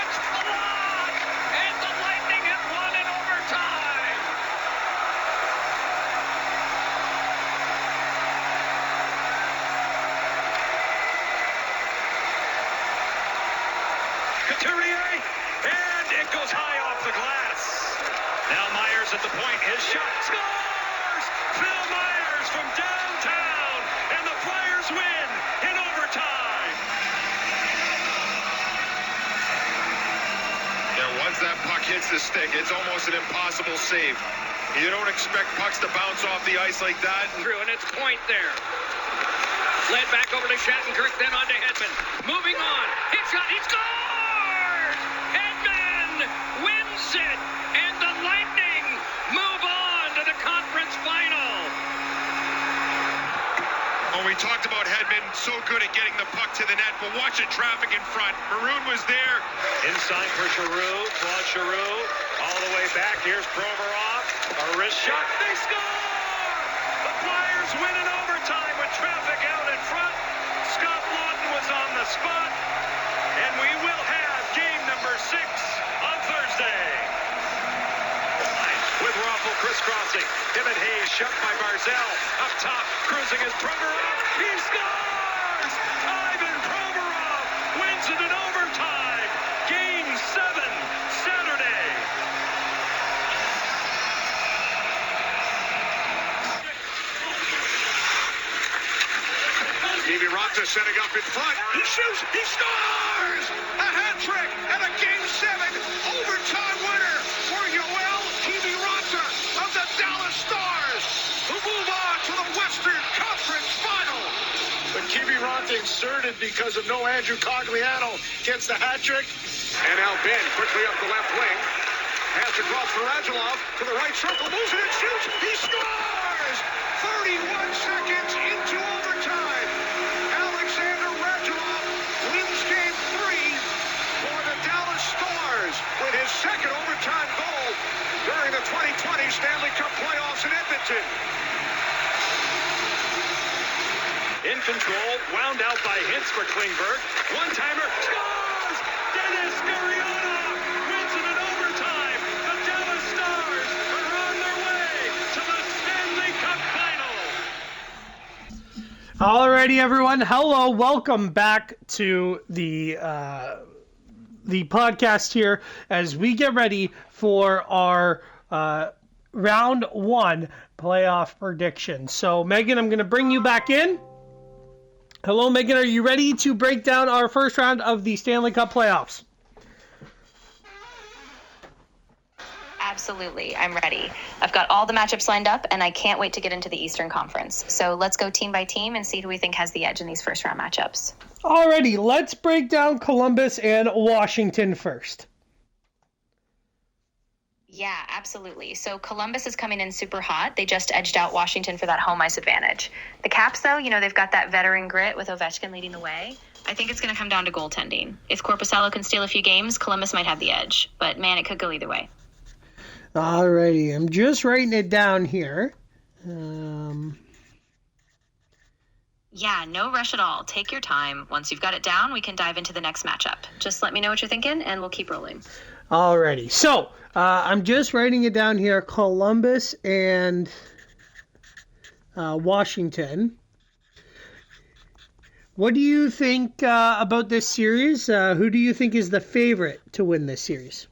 It's Palat! And the Lightning have won in overtime! Couturier, and it goes high off the glass. Now Myers at the point, his shot scores! Phil Myers from downtown, and the Flyers win in overtime. Yeah, once that puck hits the stick, it's almost an impossible save. You don't expect pucks to bounce off the ice like that. And it's Point there. Led back over to Shattenkirk, then on to Hedman. Moving on, hit shot, he scores! Hedman wins it, and the Lightning move on to the conference final. Oh, we talked about Hedman, so good at getting the puck to the net, but watch the traffic in front. Maroon was there. Inside for Giroux, Claude Giroux, all the way back. Here's Provorov, a wrist shot, they score! The Flyers win in overtime with traffic out in front. Scott Lawton was on the spot, and we will have game number 6 on Thursday. With Raffle crisscrossing, him and Hayes shoved by Barzal. Up top, cruising is Provorov. He scores! Ivan Provorov wins it in overtime. Game 7, Saturday. Davy Ranta setting up in front. He shoots. He scores! A hat trick and a Game 7 overtime winner for Yoel Davy Ranta of the Dallas inserted because of no Andrew Cogliano. Gets the hat trick. And now Ben quickly up the left wing. Pass across for Radulov to the right circle. Moves it and shoots. He scores! 31 seconds into overtime. Alexander Radulov wins game 3 for the Dallas Stars with his second overtime goal during the 2020 Stanley Cup playoffs in Edmonton. In control, wound out by Hintz for Klingberg. One-timer, scores! Dennis Gurianov wins it in overtime. The Dallas Stars are on their way to the Stanley Cup final. Alrighty, everyone. Hello, welcome back to the podcast here as we get ready for our round 1 playoff prediction. So, Megan, I'm going to bring you back in. Hello, Megan. Are you ready to break down our first round of the Stanley Cup playoffs? Absolutely. I'm ready. I've got all the matchups lined up, and I can't wait to get into the Eastern Conference. So let's go team by team and see who we think has the edge in these first round matchups. Alrighty, let's break down Columbus and Washington first. Yeah, absolutely. So Columbus is coming in super hot. They just edged out Washington for that home ice advantage. The Caps, though, they've got that veteran grit with Ovechkin leading the way. I think it's going to come down to goaltending. If Korpisalo can steal a few games, Columbus might have the edge. But, man, it could go either way. Alrighty, I'm just writing it down here. Yeah, no rush at all. Take your time. Once you've got it down, we can dive into the next matchup. Just let me know what you're thinking, and we'll keep rolling. Alrighty, so I'm just writing it down here. Columbus and Washington. What do you think about this series? Who do you think is the favorite to win this series?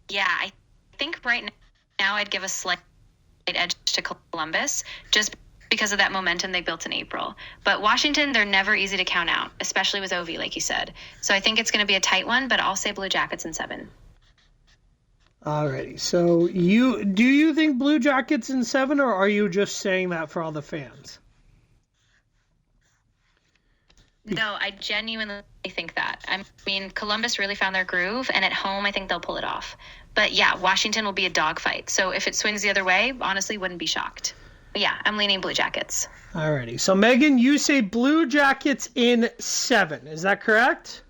Yeah, I think right now I'd give a slight edge to Columbus just because of that momentum they built in April. But Washington, they're never easy to count out, especially with Ovi, like you said. So I think it's going to be a tight one, but I'll say Blue Jackets in 7. Alrighty, so do you think Blue Jackets in 7, or are you just saying that for all the fans? No, I genuinely think that. I mean, Columbus really found their groove, and at home, I think they'll pull it off. But yeah, Washington will be a dogfight. So if it swings the other way, honestly, wouldn't be shocked. But yeah, I'm leaning Blue Jackets. Alrighty, so Megan, you say Blue Jackets in 7. Is that correct?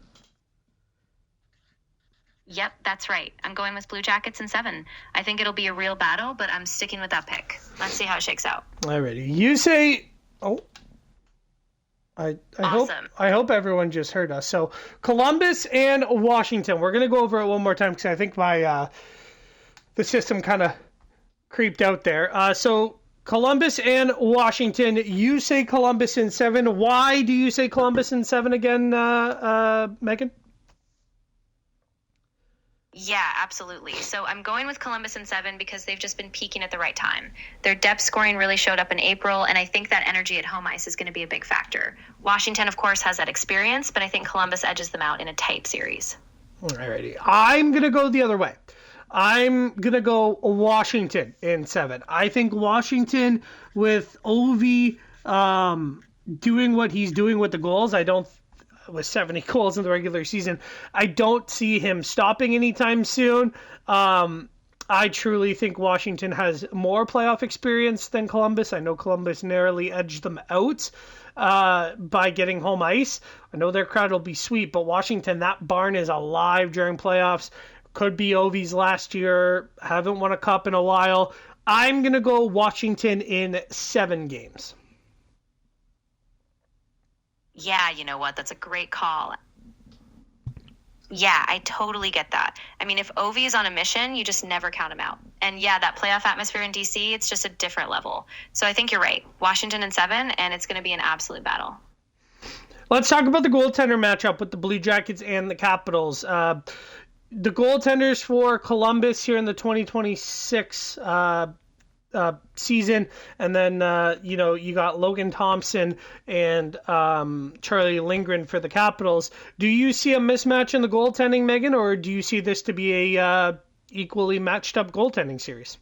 Yep, that's right. I'm going with Blue Jackets in 7. I think it'll be a real battle, but I'm sticking with that pick. Let's see how it shakes out. Alrighty, you say... Oh, Awesome. I hope everyone just heard us. So Columbus and Washington. We're gonna go over it one more time because I think my the system kind of creeped out there. So Columbus and Washington. You say Columbus in 7. Why do you say Columbus in 7 again, Megan? Yeah, absolutely. So I'm going with Columbus in 7 because they've just been peaking at the right time. Their depth scoring really showed up in April, and I think that energy at home ice is going to be a big factor. Washington, of course, has that experience, but I think Columbus edges them out in a tight series. Alrighty. I'm going to go the other way. I'm going to go Washington in 7. I think Washington, with Ovi doing what he's doing with the goals, with 70 goals in the regular season, I don't see him stopping anytime soon. I truly think Washington has more playoff experience than Columbus. I know Columbus narrowly edged them out by getting home ice. I know their crowd will be sweet, but Washington, that barn is alive during playoffs. Could be Ovi's last year. Haven't won a cup in a while. I'm going to go Washington in 7 games. Yeah, you know what? That's a great call. Yeah, I totally get that. I mean, if Ovi is on a mission, you just never count him out. And yeah, that playoff atmosphere in DC, it's just a different level. So I think you're right. Washington in 7, and it's going to be an absolute battle. Let's talk about the goaltender matchup with the Blue Jackets and the Capitals. The goaltenders for Columbus here in the 2026 season, and then you got Logan Thompson and Charlie Lindgren for the Capitals. Do you see a mismatch in the goaltending, Megan, or do you see this to be a equally matched up goaltending series?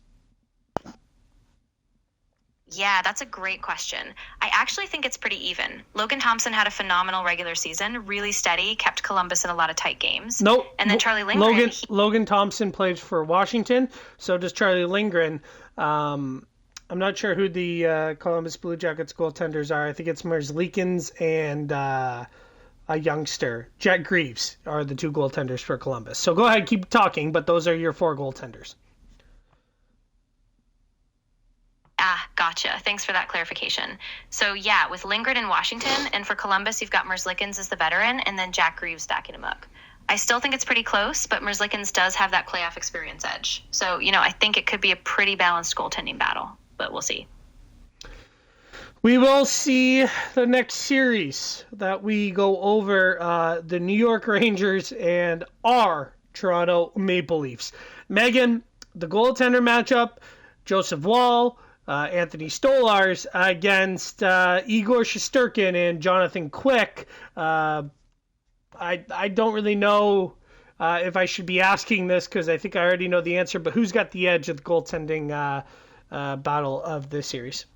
Yeah, that's a great question. I actually think it's pretty even. Logan Thompson had a phenomenal regular season, really steady, kept Columbus in a lot of tight games. Nope. And then Charlie Lindgren. Logan Thompson plays for Washington, so does Charlie Lindgren. I'm not sure who the Columbus Blue Jackets goaltenders are. I think it's Merzlikins and a youngster. Jack Greaves are the two goaltenders for Columbus. So go ahead, keep talking, but those are your 4 goaltenders. Gotcha. Thanks for that clarification. So, yeah, with Lindgren in Washington, and for Columbus, you've got Merzlikins as the veteran, and then Jack Greaves backing him up. I still think it's pretty close, but Merzlikins does have that playoff experience edge. So, I think it could be a pretty balanced goaltending battle, but we'll see. We will see the next series that we go over, the New York Rangers and our Toronto Maple Leafs. Megan, the goaltender matchup, Joseph Woll, Anthony Stolarz against Igor Shesterkin and Jonathan Quick. I don't really know if I should be asking this because I think I already know the answer, but who's got the edge of the goaltending battle of this series?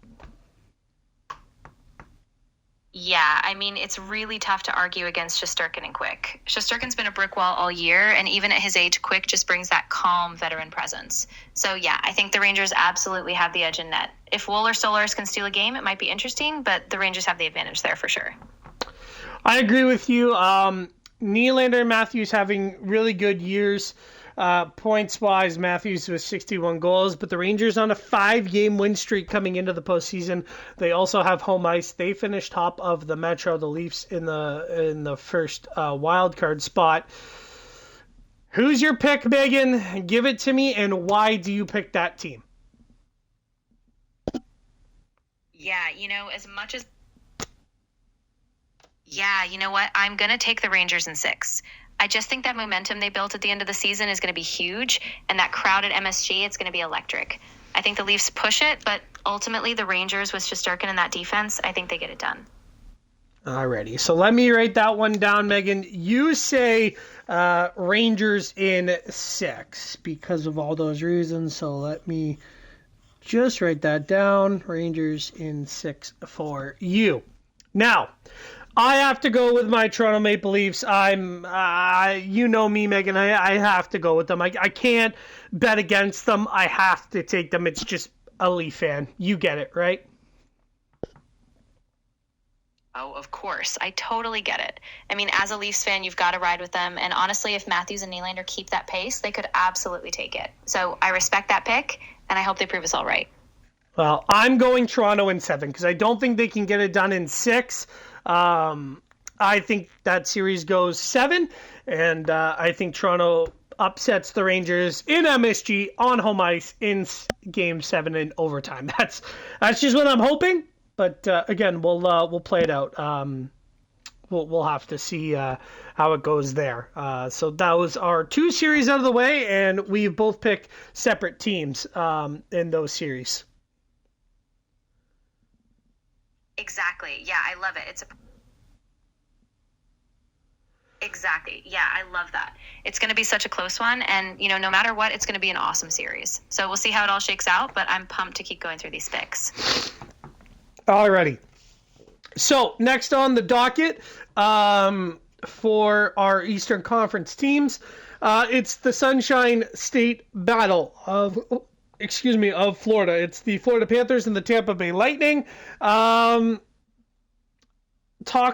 Yeah, I mean, it's really tough to argue against Shesterkin and Quick. Shesterkin's been a brick wall all year, and even at his age, Quick just brings that calm veteran presence. So, yeah, I think the Rangers absolutely have the edge in net. If Woll or Stolarz can steal a game, it might be interesting, but the Rangers have the advantage there for sure. I agree with you. Nylander and Matthews having really good years. Points-wise, Matthews with 61 goals, but the Rangers on a 5-game win streak coming into the postseason. They also have home ice. They finished top of the Metro, the Leafs in the first wild card spot. Who's your pick, Megan? Give it to me, and why do you pick that team? Yeah, as much as... Yeah, you know what? I'm going to take the Rangers in 6. I just think that momentum they built at the end of the season is going to be huge, and that crowd at MSG, it's going to be electric. I think the Leafs push it, but ultimately the Rangers with Shesterkin in that defense, I think they get it done. Alrighty, so let me write that one down, Megan. You say Rangers in 6 because of all those reasons, so let me just write that down. Rangers in 6 for you. Now, I have to go with my Toronto Maple Leafs. You know me, Megan. I have to go with them. I can't bet against them. I have to take them. It's just a Leaf fan. You get it, right? Oh, of course. I totally get it. I mean, as a Leafs fan, you've got to ride with them. And honestly, if Matthews and Nylander keep that pace, they could absolutely take it. So I respect that pick, and I hope they prove us all right. Well, I'm going Toronto in 7 because I don't think they can get it done in 6. I think that series goes 7, and I think Toronto upsets the Rangers in MSG on home ice in Game 7 in overtime. That's just what I'm hoping. But again, we'll play it out. We'll have to see how it goes there. So that was our 2 series out of the way, and we've both picked separate teams in those series. Exactly. Yeah, I love it. Exactly. Yeah, I love that. It's going to be such a close one, and no matter what, it's going to be an awesome series. So we'll see how it all shakes out, but I'm pumped to keep going through these picks. Alrighty. So next on the docket for our Eastern Conference teams, it's the Sunshine State Battle of Florida. It's the Florida Panthers and the Tampa Bay Lightning. Talk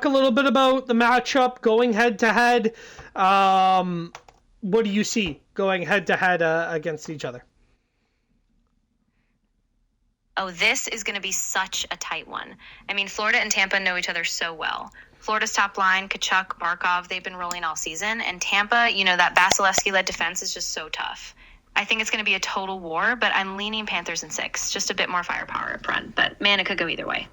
a little bit about the matchup going head-to-head. What do you see going head-to-head against each other? Oh, this is going to be such a tight one. I mean, Florida and Tampa know each other so well. Florida's top line, Tkachuk, Barkov, they've been rolling all season. And Tampa, that Vasilevsky-led defense is just so tough. I think it's going to be a total war, but I'm leaning Panthers in 6. Just a bit more firepower up front. But, man, it could go either way.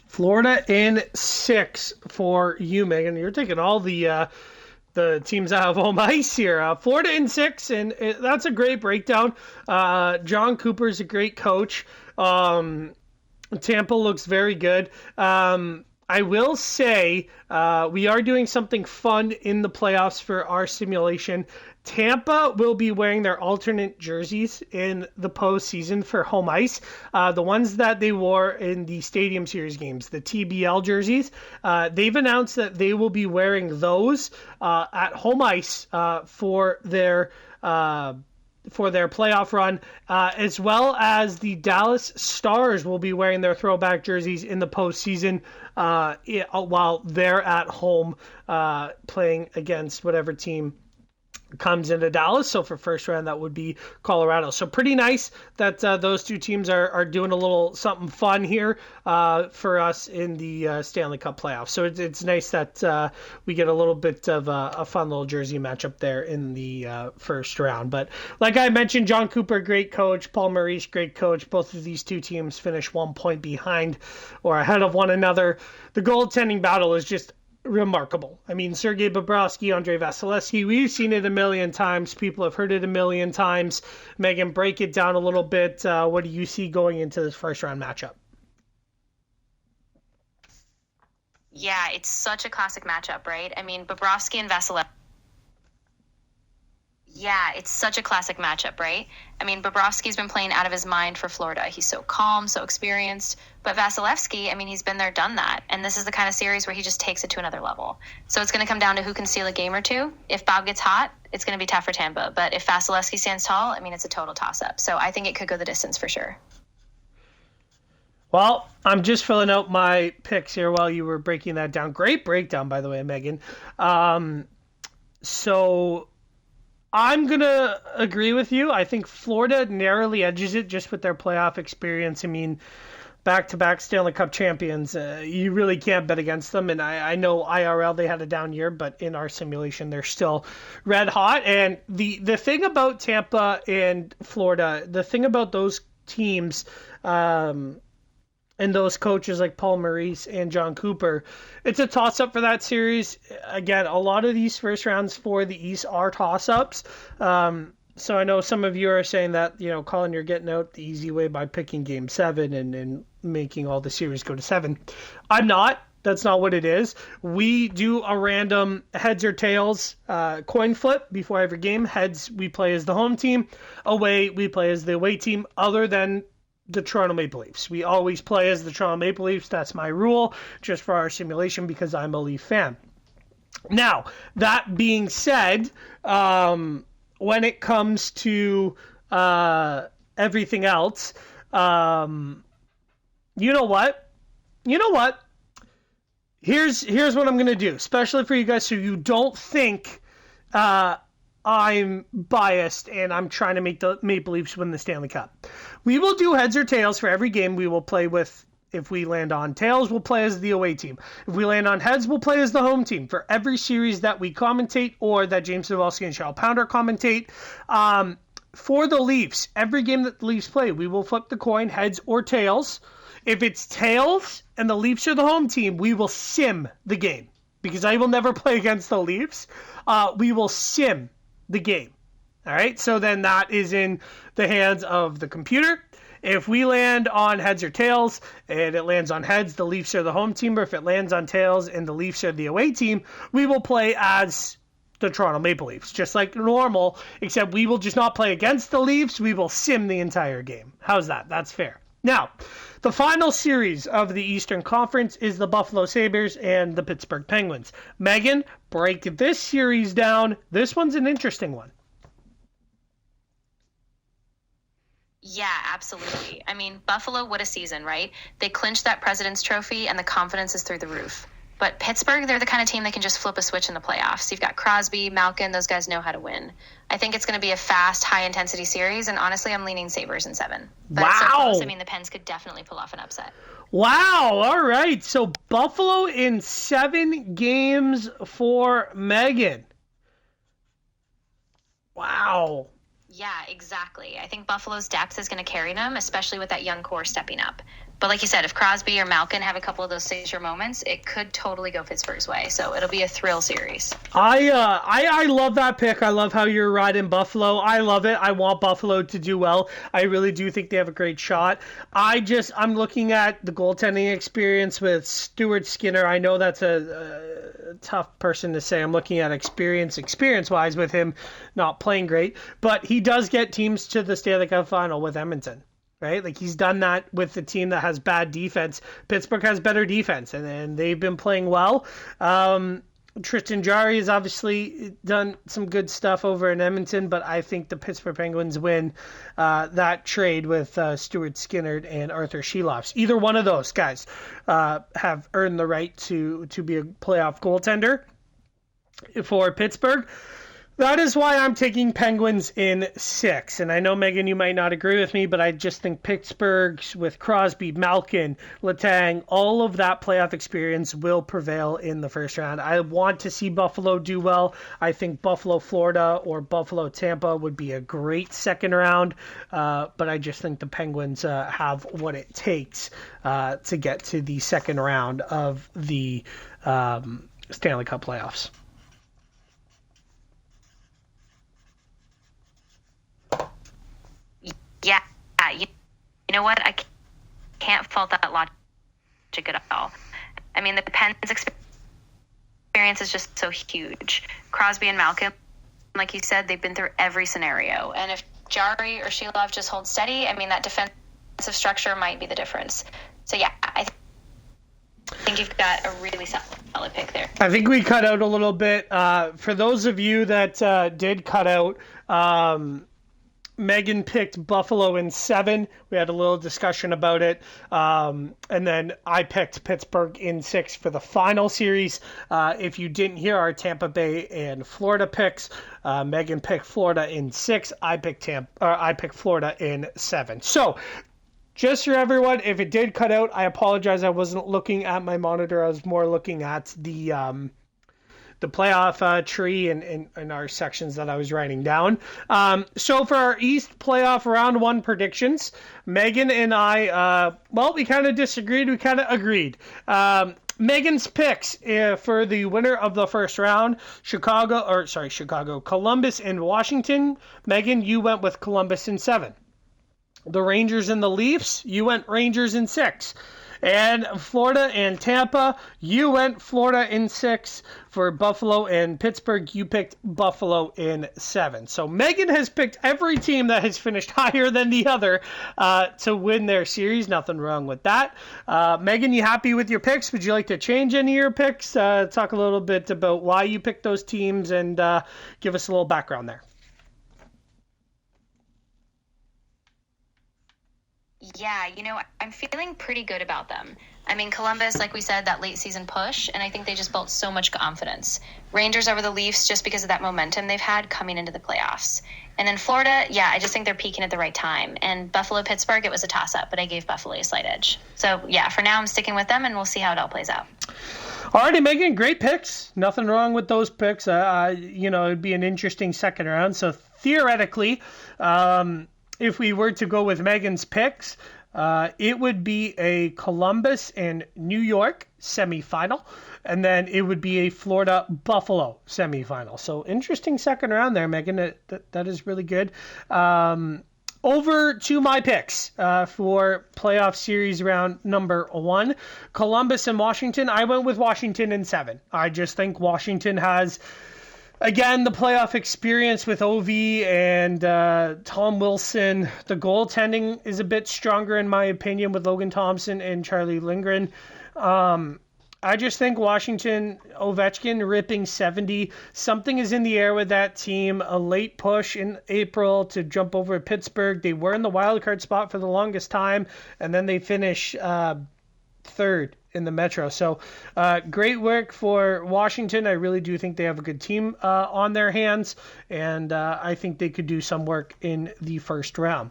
Florida in 6 for you, Megan. You're taking all the teams that have home ice here. Florida in 6, and that's a great breakdown. John Cooper's a great coach. Tampa looks very good. I will say we are doing something fun in the playoffs for our simulation. Tampa will be wearing their alternate jerseys in the postseason for home ice. The ones that they wore in the Stadium Series games, the TBL jerseys, they've announced that they will be wearing those at home ice for their playoff run, as well as the Dallas Stars will be wearing their throwback jerseys in the postseason while they're at home playing against whatever team comes into Dallas. So for first round, that would be Colorado. So pretty nice that those two teams are doing a little something fun here for us in the Stanley Cup playoffs. So it's nice that we get a little bit of a fun little jersey matchup there in the first round. But like I mentioned, John Cooper, great coach. Paul Maurice, great coach. Both of these two teams finish 1 point behind or ahead of one another. The goaltending battle is just remarkable. I mean, Sergei Bobrovsky, Andrei Vasilevsky, we've seen it a million times. People have heard it a million times. Megan, break it down a little bit. What do you see going into this first round matchup? Yeah, it's such a classic matchup, right? I mean, Bobrovsky and Vasilevsky. Yeah, it's such a classic matchup, right? I mean, Bobrovsky's been playing out of his mind for Florida. He's so calm, so experienced. But Vasilevsky, I mean, he's been there, done that. And this is the kind of series where he just takes it to another level. So it's going to come down to who can steal a game or two. If Bob gets hot, it's going to be tough for Tampa. But if Vasilevsky stands tall, I mean, it's a total toss-up. So I think it could go the distance for sure. Well, I'm just filling out my picks here while you were breaking that down. Great breakdown, by the way, Megan. So I'm going to agree with you. I think Florida narrowly edges it just with their playoff experience. I mean, back-to-back Stanley Cup champions, you really can't bet against them. And I know IRL, they had a down year, but in our simulation, they're still red hot. And the thing about Tampa and Florida, the thing about those teams and those coaches like Paul Maurice and John Cooper, it's a toss-up for that series. Again, a lot of these first rounds for the East are toss-ups. So I know some of you are saying that, Colin, you're getting out the easy way by picking Game 7 and making all the series go to 7. I'm not. That's not what it is. We do a random heads or tails coin flip before every game. Heads, we play as the home team. Away, we play as the away team, other than the Toronto Maple Leafs. We always play as the Toronto Maple Leafs. That's my rule, just for our simulation, because I'm a Leaf fan. Now, that being said, when it comes to everything else, you know what? Here's what I'm going to do, especially for you guys, so you don't think I'm biased and I'm trying to make the Maple Leafs win the Stanley Cup. We will do heads or tails for every game. We will play with, if we land on tails, we'll play as the away team. If we land on heads, we'll play as the home team for every series that we commentate or that James Cybulski and Cheryl Pounder commentate. For the Leafs, every game that the Leafs play, we will flip the coin, heads or tails. If it's tails and the Leafs are the home team, we will sim the game, because I will never play against the Leafs. We will sim the game. All right, so then that is in the hands of the computer. If we land on heads or tails and it lands on heads, the Leafs are the home team. Or if it lands on tails and the Leafs are the away team, we will play as the Toronto Maple Leafs, just like normal, except we will just not play against the Leafs. We will sim the entire game. How's that? That's fair. Now, the final series of the Eastern Conference is the Buffalo Sabres and the Pittsburgh Penguins. Megan, break this series down. This one's an interesting one. Yeah, absolutely. I mean, Buffalo, what a season, right? They clinched that President's Trophy, and the confidence is through the roof. But Pittsburgh, they're the kind of team that can just flip a switch in the playoffs. You've got Crosby, Malkin, those guys know how to win. I think it's going to be a fast, high-intensity series, and honestly, I'm leaning Sabres in 7. But it's so close. I mean, the Pens could definitely pull off an upset. Wow, all right. So Buffalo in 7 games for Megan. Wow. Yeah, exactly. I think Buffalo's depth is going to carry them, especially with that young core stepping up. But like you said, if Crosby or Malkin have a couple of those signature moments, it could totally go Pittsburgh's way. So it'll be a thrill series. I love that pick. I love how you're riding Buffalo. I love it. I want Buffalo to do well. I really do think they have a great shot. I'm looking at the goaltending experience with Stuart Skinner. I know that's a tough person to say. I'm looking at experience-wise with him not playing great. But he does get teams to the Stanley Cup final with Edmonton. Right? Like, he's done that with the team that has bad defense. Pittsburgh has better defense, and they've been playing well. Tristan Jarry has obviously done some good stuff over in Edmonton, but I think the Pittsburgh Penguins win that trade with Stuart Skinner and Arthur Sheloffs. Either one of those guys have earned the right to be a playoff goaltender for Pittsburgh. That is why I'm taking Penguins in 6. And I know, Megan, you might not agree with me, but I just think Pittsburgh with Crosby, Malkin, Letang, all of that playoff experience will prevail in the first round. I want to see Buffalo do well. I think Buffalo, Florida, or Buffalo, Tampa would be a great second round. But I just think the Penguins have what it takes to get to the second round of the Stanley Cup playoffs. Yeah, you know what? I can't fault that logic at all. I mean, the Pens experience is just so huge. Crosby and Malkin, like you said, they've been through every scenario. And if Jarry or Sheloff just hold steady, I mean, that defensive structure might be the difference. So, yeah, I think you've got a really solid pick there. I think we cut out a little bit. For those of you that did cut out, Megan picked Buffalo in 7. We had a little discussion about it. And then I picked Pittsburgh in 6 for the final series. If you didn't hear our Tampa Bay and Florida picks, Megan picked Florida in 6. I picked Florida in 7. So, just for everyone, if it did cut out, I apologize. I wasn't looking at my monitor. I was more looking at the playoff tree and our sections that I was writing down. So for our East playoff round 1 predictions, Megan and I, we kind of disagreed. We kind of agreed. Megan's picks for the winner of the first round, Columbus and Washington. Megan, you went with Columbus in 7. The Rangers and the Leafs, you went Rangers in 6. And Florida and Tampa, you went Florida in 6. For Buffalo and Pittsburgh, you picked Buffalo in 7. So Megan has picked every team that has finished higher than the other to win their series. Nothing wrong with that. Megan, you happy with your picks? Would you like to change any of your picks? Talk a little bit about why you picked those teams and give us a little background there. Yeah, I'm feeling pretty good about them. I mean, Columbus, like we said, that late season push, and I think they just built so much confidence. Rangers over the Leafs just because of that momentum they've had coming into the playoffs. And then Florida, yeah, I just think they're peaking at the right time. And Buffalo, Pittsburgh, it was a toss-up, but I gave Buffalo a slight edge. So, yeah, for now I'm sticking with them, and we'll see how it all plays out. Alrighty, Megan, great picks. Nothing wrong with those picks. It'd be an interesting second round. So, theoretically, if we were to go with Megan's picks, it would be a Columbus and New York semifinal, and then it would be a Florida-Buffalo semifinal. So interesting second round there, Megan. That is really good. Over to my picks for playoff series round number 1. Columbus and Washington. I went with Washington in 7. I just think Washington has... Again, the playoff experience with Ovi and Tom Wilson. The goaltending is a bit stronger, in my opinion, with Logan Thompson and Charlie Lindgren. I just think Washington, Ovechkin ripping 70. Something is in the air with that team. A late push in April to jump over Pittsburgh. They were in the wild card spot for the longest time, and then they finish 3rd in the Metro. So great work for Washington. I really do think they have a good team on their hands, and I think they could do some work in the first round.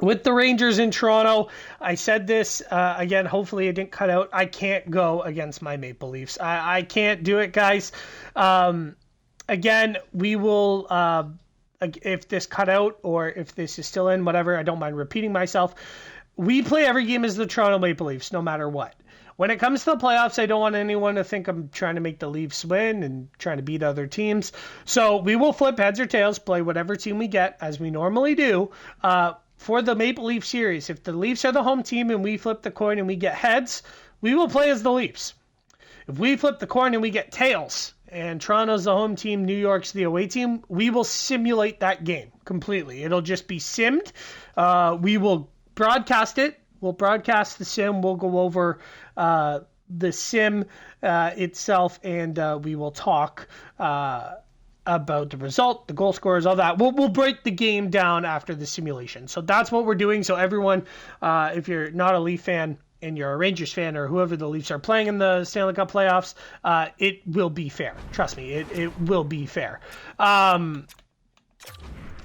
With the Rangers in Toronto, I said this, again, hopefully it didn't cut out. I can't go against my Maple Leafs. I can't do it, guys. Again, we will, if this cut out or if this is still in, whatever, I don't mind repeating myself. we play every game as the Toronto Maple Leafs, no matter what. When it comes to the playoffs, I don't want anyone to think I'm trying to make the Leafs win and trying to beat other teams. So we will flip heads or tails, play whatever team we get, as we normally do. For the Maple Leaf series, if the Leafs are the home team and we flip the coin and we get heads, we will play as the Leafs. If we flip the coin and we get tails, and Toronto's the home team, New York's the away team, we will simulate that game completely. It'll just be simmed. We will broadcast it. We'll broadcast the sim. We'll go over the sim itself, and we will talk about the result, the goal scorers, all that. We'll break the game down after the simulation. So that's what we're doing. So everyone, if you're not a Leaf fan and you're a Rangers fan or whoever the Leafs are playing in the Stanley Cup playoffs, it will be fair. Trust me, it will be fair.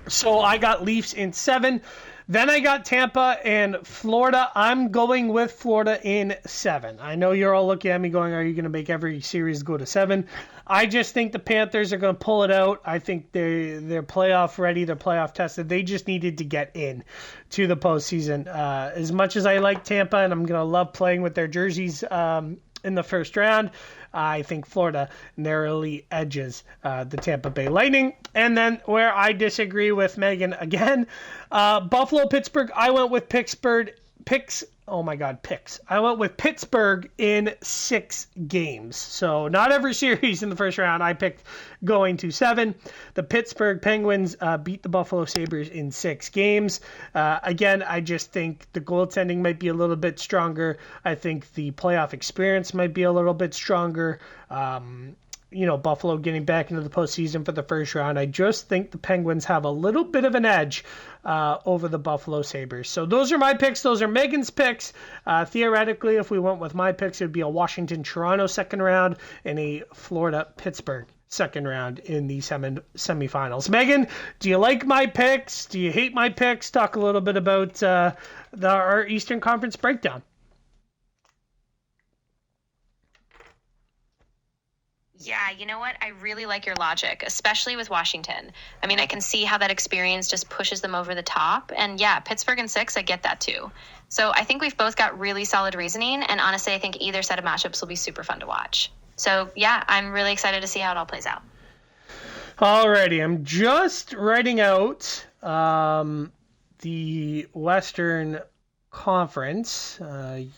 So I got Leafs in 7. Then I got Tampa and Florida. I'm going with Florida in 7. I know you're all looking at me going, are you going to make every series go to 7? I just think the Panthers are going to pull it out. I think they're playoff ready. They're playoff tested. They just needed to get in to the postseason. As much as I like Tampa and I'm going to love playing with their jerseys in the first round, I think Florida narrowly edges the Tampa Bay Lightning. And then where I disagree with Megan again, Buffalo, Pittsburgh, I went with picks. I went with Pittsburgh in 6 games. So not every series in the first round. I picked going to 7. The Pittsburgh Penguins beat the Buffalo Sabres in 6 games. Again, I just think the goaltending might be a little bit stronger. I think the playoff experience might be a little bit stronger. Buffalo getting back into the postseason for the first round. I just think the Penguins have a little bit of an edge over the Buffalo Sabres. So those are my picks. Those are Megan's picks. Theoretically, if we went with my picks, it would be a Washington-Toronto second round and a Florida-Pittsburgh second round in the semifinals. Megan, do you like my picks? Do you hate my picks? Talk a little bit about our Eastern Conference breakdown. Yeah, you know what? I really like your logic, especially with Washington. I mean, I can see how that experience just pushes them over the top. And yeah, Pittsburgh in 6, I get that too. So I think we've both got really solid reasoning. And honestly, I think either set of matchups will be super fun to watch. So yeah, I'm really excited to see how it all plays out. Alrighty, I'm just writing out the Western Conference,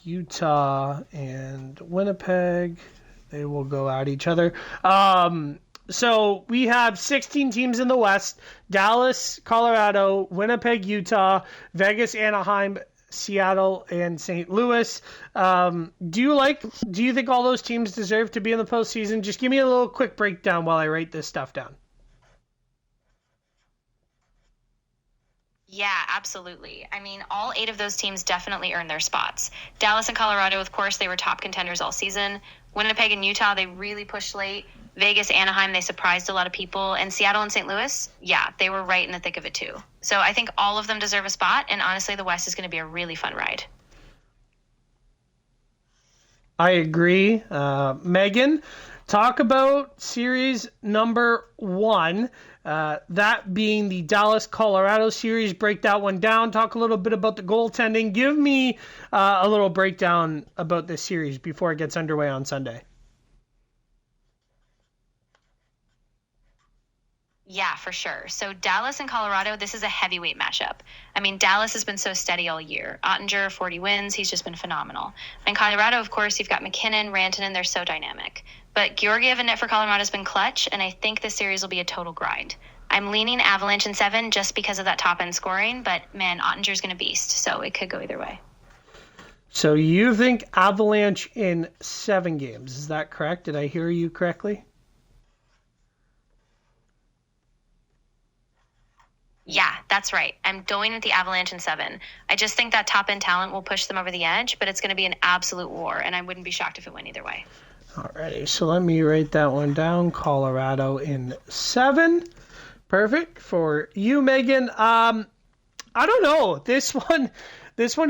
Utah and Winnipeg. They will go at each other. So we have 16 teams in the West: Dallas, Colorado, Winnipeg, Utah, Vegas, Anaheim, Seattle, and St. Louis. Do you think all those teams deserve to be in the postseason? Just give me a little quick breakdown while I write this stuff down. Yeah, absolutely. I mean, all 8 of those teams definitely earned their spots. Dallas and Colorado, of course, they were top contenders all season. Winnipeg and Utah, they really pushed late. Vegas, Anaheim, they surprised a lot of people. And Seattle and St. Louis, yeah, they were right in the thick of it too. So I think all of them deserve a spot. And honestly, the West is going to be a really fun ride. I agree. Megan, talk about series number 1. That being the Dallas-Colorado series. Break that one down. Talk a little bit about the goaltending. Give me a little breakdown about this series before it gets underway on Sunday. Yeah, for sure. So Dallas and Colorado, this is a heavyweight matchup. I mean, Dallas has been so steady all year. Ottinger, 40 wins. He's just been phenomenal. And Colorado, of course, you've got McKinnon, Rantanen. They're so dynamic. But Georgiev in net for Colorado has been clutch, and I think this series will be a total grind. I'm leaning Avalanche in 7 just because of that top-end scoring, but, man, Ottinger's going to beast, so it could go either way. So you think Avalanche in 7 games. Is that correct? Did I hear you correctly? Yeah, that's right. I'm going with the Avalanche in 7. I just think that top-end talent will push them over the edge, but it's going to be an absolute war, and I wouldn't be shocked if it went either way. Alrighty, so let me write that one down. Colorado in 7. Perfect for you, Megan. I don't know. This one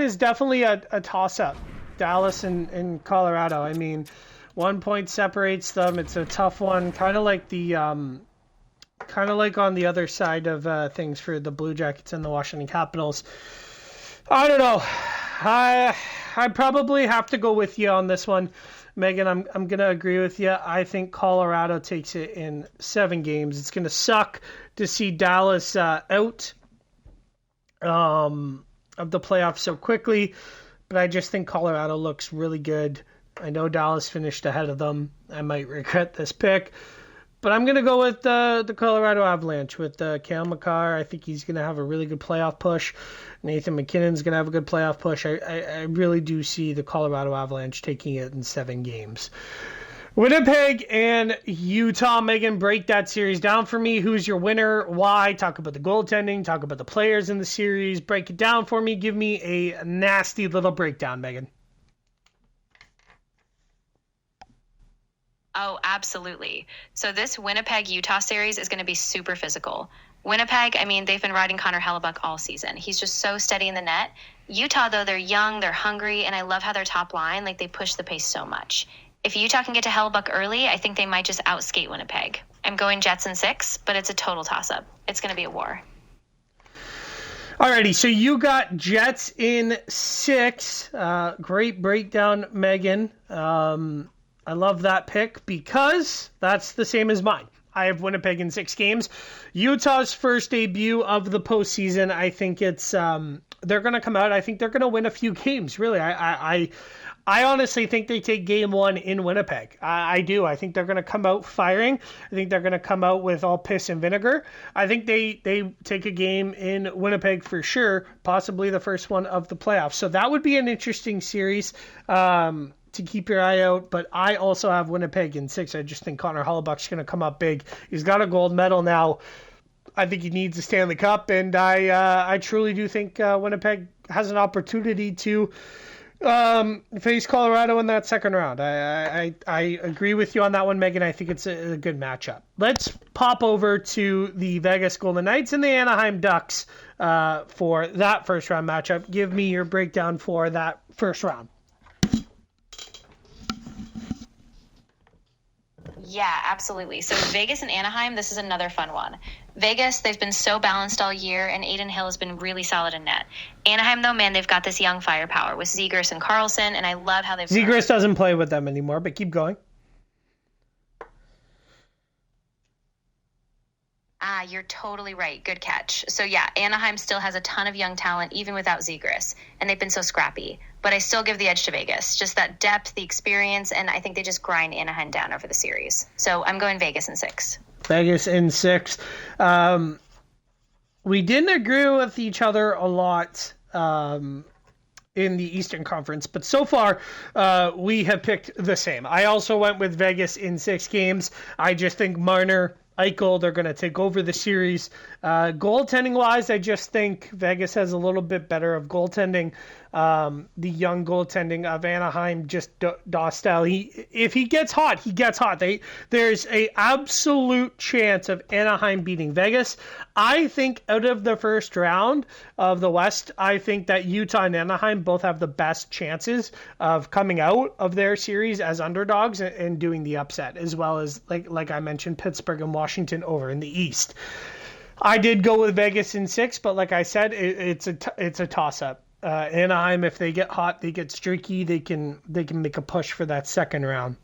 is definitely a toss-up. Dallas and Colorado. I mean, 1 point separates them. It's a tough one. Kind of like on the other side of things for the Blue Jackets and the Washington Capitals. I don't know. I probably have to go with you on this one, Megan. I'm going to agree with you. I think Colorado takes it in 7 games. It's going to suck to see Dallas out of the playoffs so quickly, but I just think Colorado looks really good. I know Dallas finished ahead of them. I might regret this pick, but I'm going to go with the Colorado Avalanche with Cale Makar. I think he's going to have a really good playoff push. Nathan McKinnon's going to have a good playoff push. I really do see the Colorado Avalanche taking it in 7 games. Winnipeg and Utah. Megan, break that series down for me. Who's your winner? Why? Talk about the goaltending. Talk about the players in the series. Break it down for me. Give me a nasty little breakdown, Megan. Oh, absolutely. So this Winnipeg-Utah series is going to be super physical. Winnipeg, I mean, they've been riding Connor Hellebuyck all season. He's just so steady in the net. Utah, though, they're young, they're hungry, and I love how their top line, they push the pace so much. If Utah can get to Hellebuyck early, I think they might just outskate Winnipeg. I'm going Jets in 6, but it's a total toss-up. It's going to be a war. Alrighty, so you got Jets in 6. Great breakdown, Megan. I love that pick because that's the same as mine. I have Winnipeg in 6 games. Utah's first debut of the postseason. I think it's they're going to come out. I think they're going to win a few games. Really, I honestly think they take game 1 in Winnipeg. I do. I think they're going to come out firing. I think they're going to come out with all piss and vinegar. I think they take a game in Winnipeg for sure, possibly the first one of the playoffs. So that would be an interesting series to keep your eye out. But I also have Winnipeg in 6. I just think Connor Hellebuyck's going to come up big. He's got a gold medal now. I think he needs a Stanley Cup, and I truly do think Winnipeg has an opportunity to face Colorado in that second round. I agree with you on that one, Megan. I think it's a good matchup. Let's pop over to the Vegas Golden Knights and the Anaheim Ducks for that first round matchup. Give me your breakdown for that first round. Yeah, absolutely. So Vegas and Anaheim, this is another fun one. Vegas, they've been so balanced all year, and Adin Hill has been really solid in net. Anaheim, though, man, they've got this young firepower with Zegras and Karlsson, and I love how they've... Zegras doesn't play with them anymore, but keep going. You're totally right. Good catch. So, yeah, Anaheim still has a ton of young talent, even without Zegras, and they've been so scrappy. But I still give the edge to Vegas. Just that depth, the experience, and I think they just grind Anaheim down over the series. So I'm going Vegas in 6. Vegas in 6. We didn't agree with each other a lot in the Eastern Conference, but so far we have picked the same. I also went with Vegas in 6 games. I just think Marner, Eichel, they're going to take over the series. Goaltending-wise, I just think Vegas has a little bit better of goaltending. The young goaltending of Anaheim, just Dostal. If he gets hot, he gets hot. There's a absolute chance of Anaheim beating Vegas. I think out of the first round of the West, I think that Utah and Anaheim both have the best chances of coming out of their series as underdogs and doing the upset, as well as, like I mentioned, Pittsburgh and Washington over in the East. I did go with Vegas in 6, but like I said, it's a toss-up. Anaheim, if they get hot, they get streaky, they can make a push for that second round.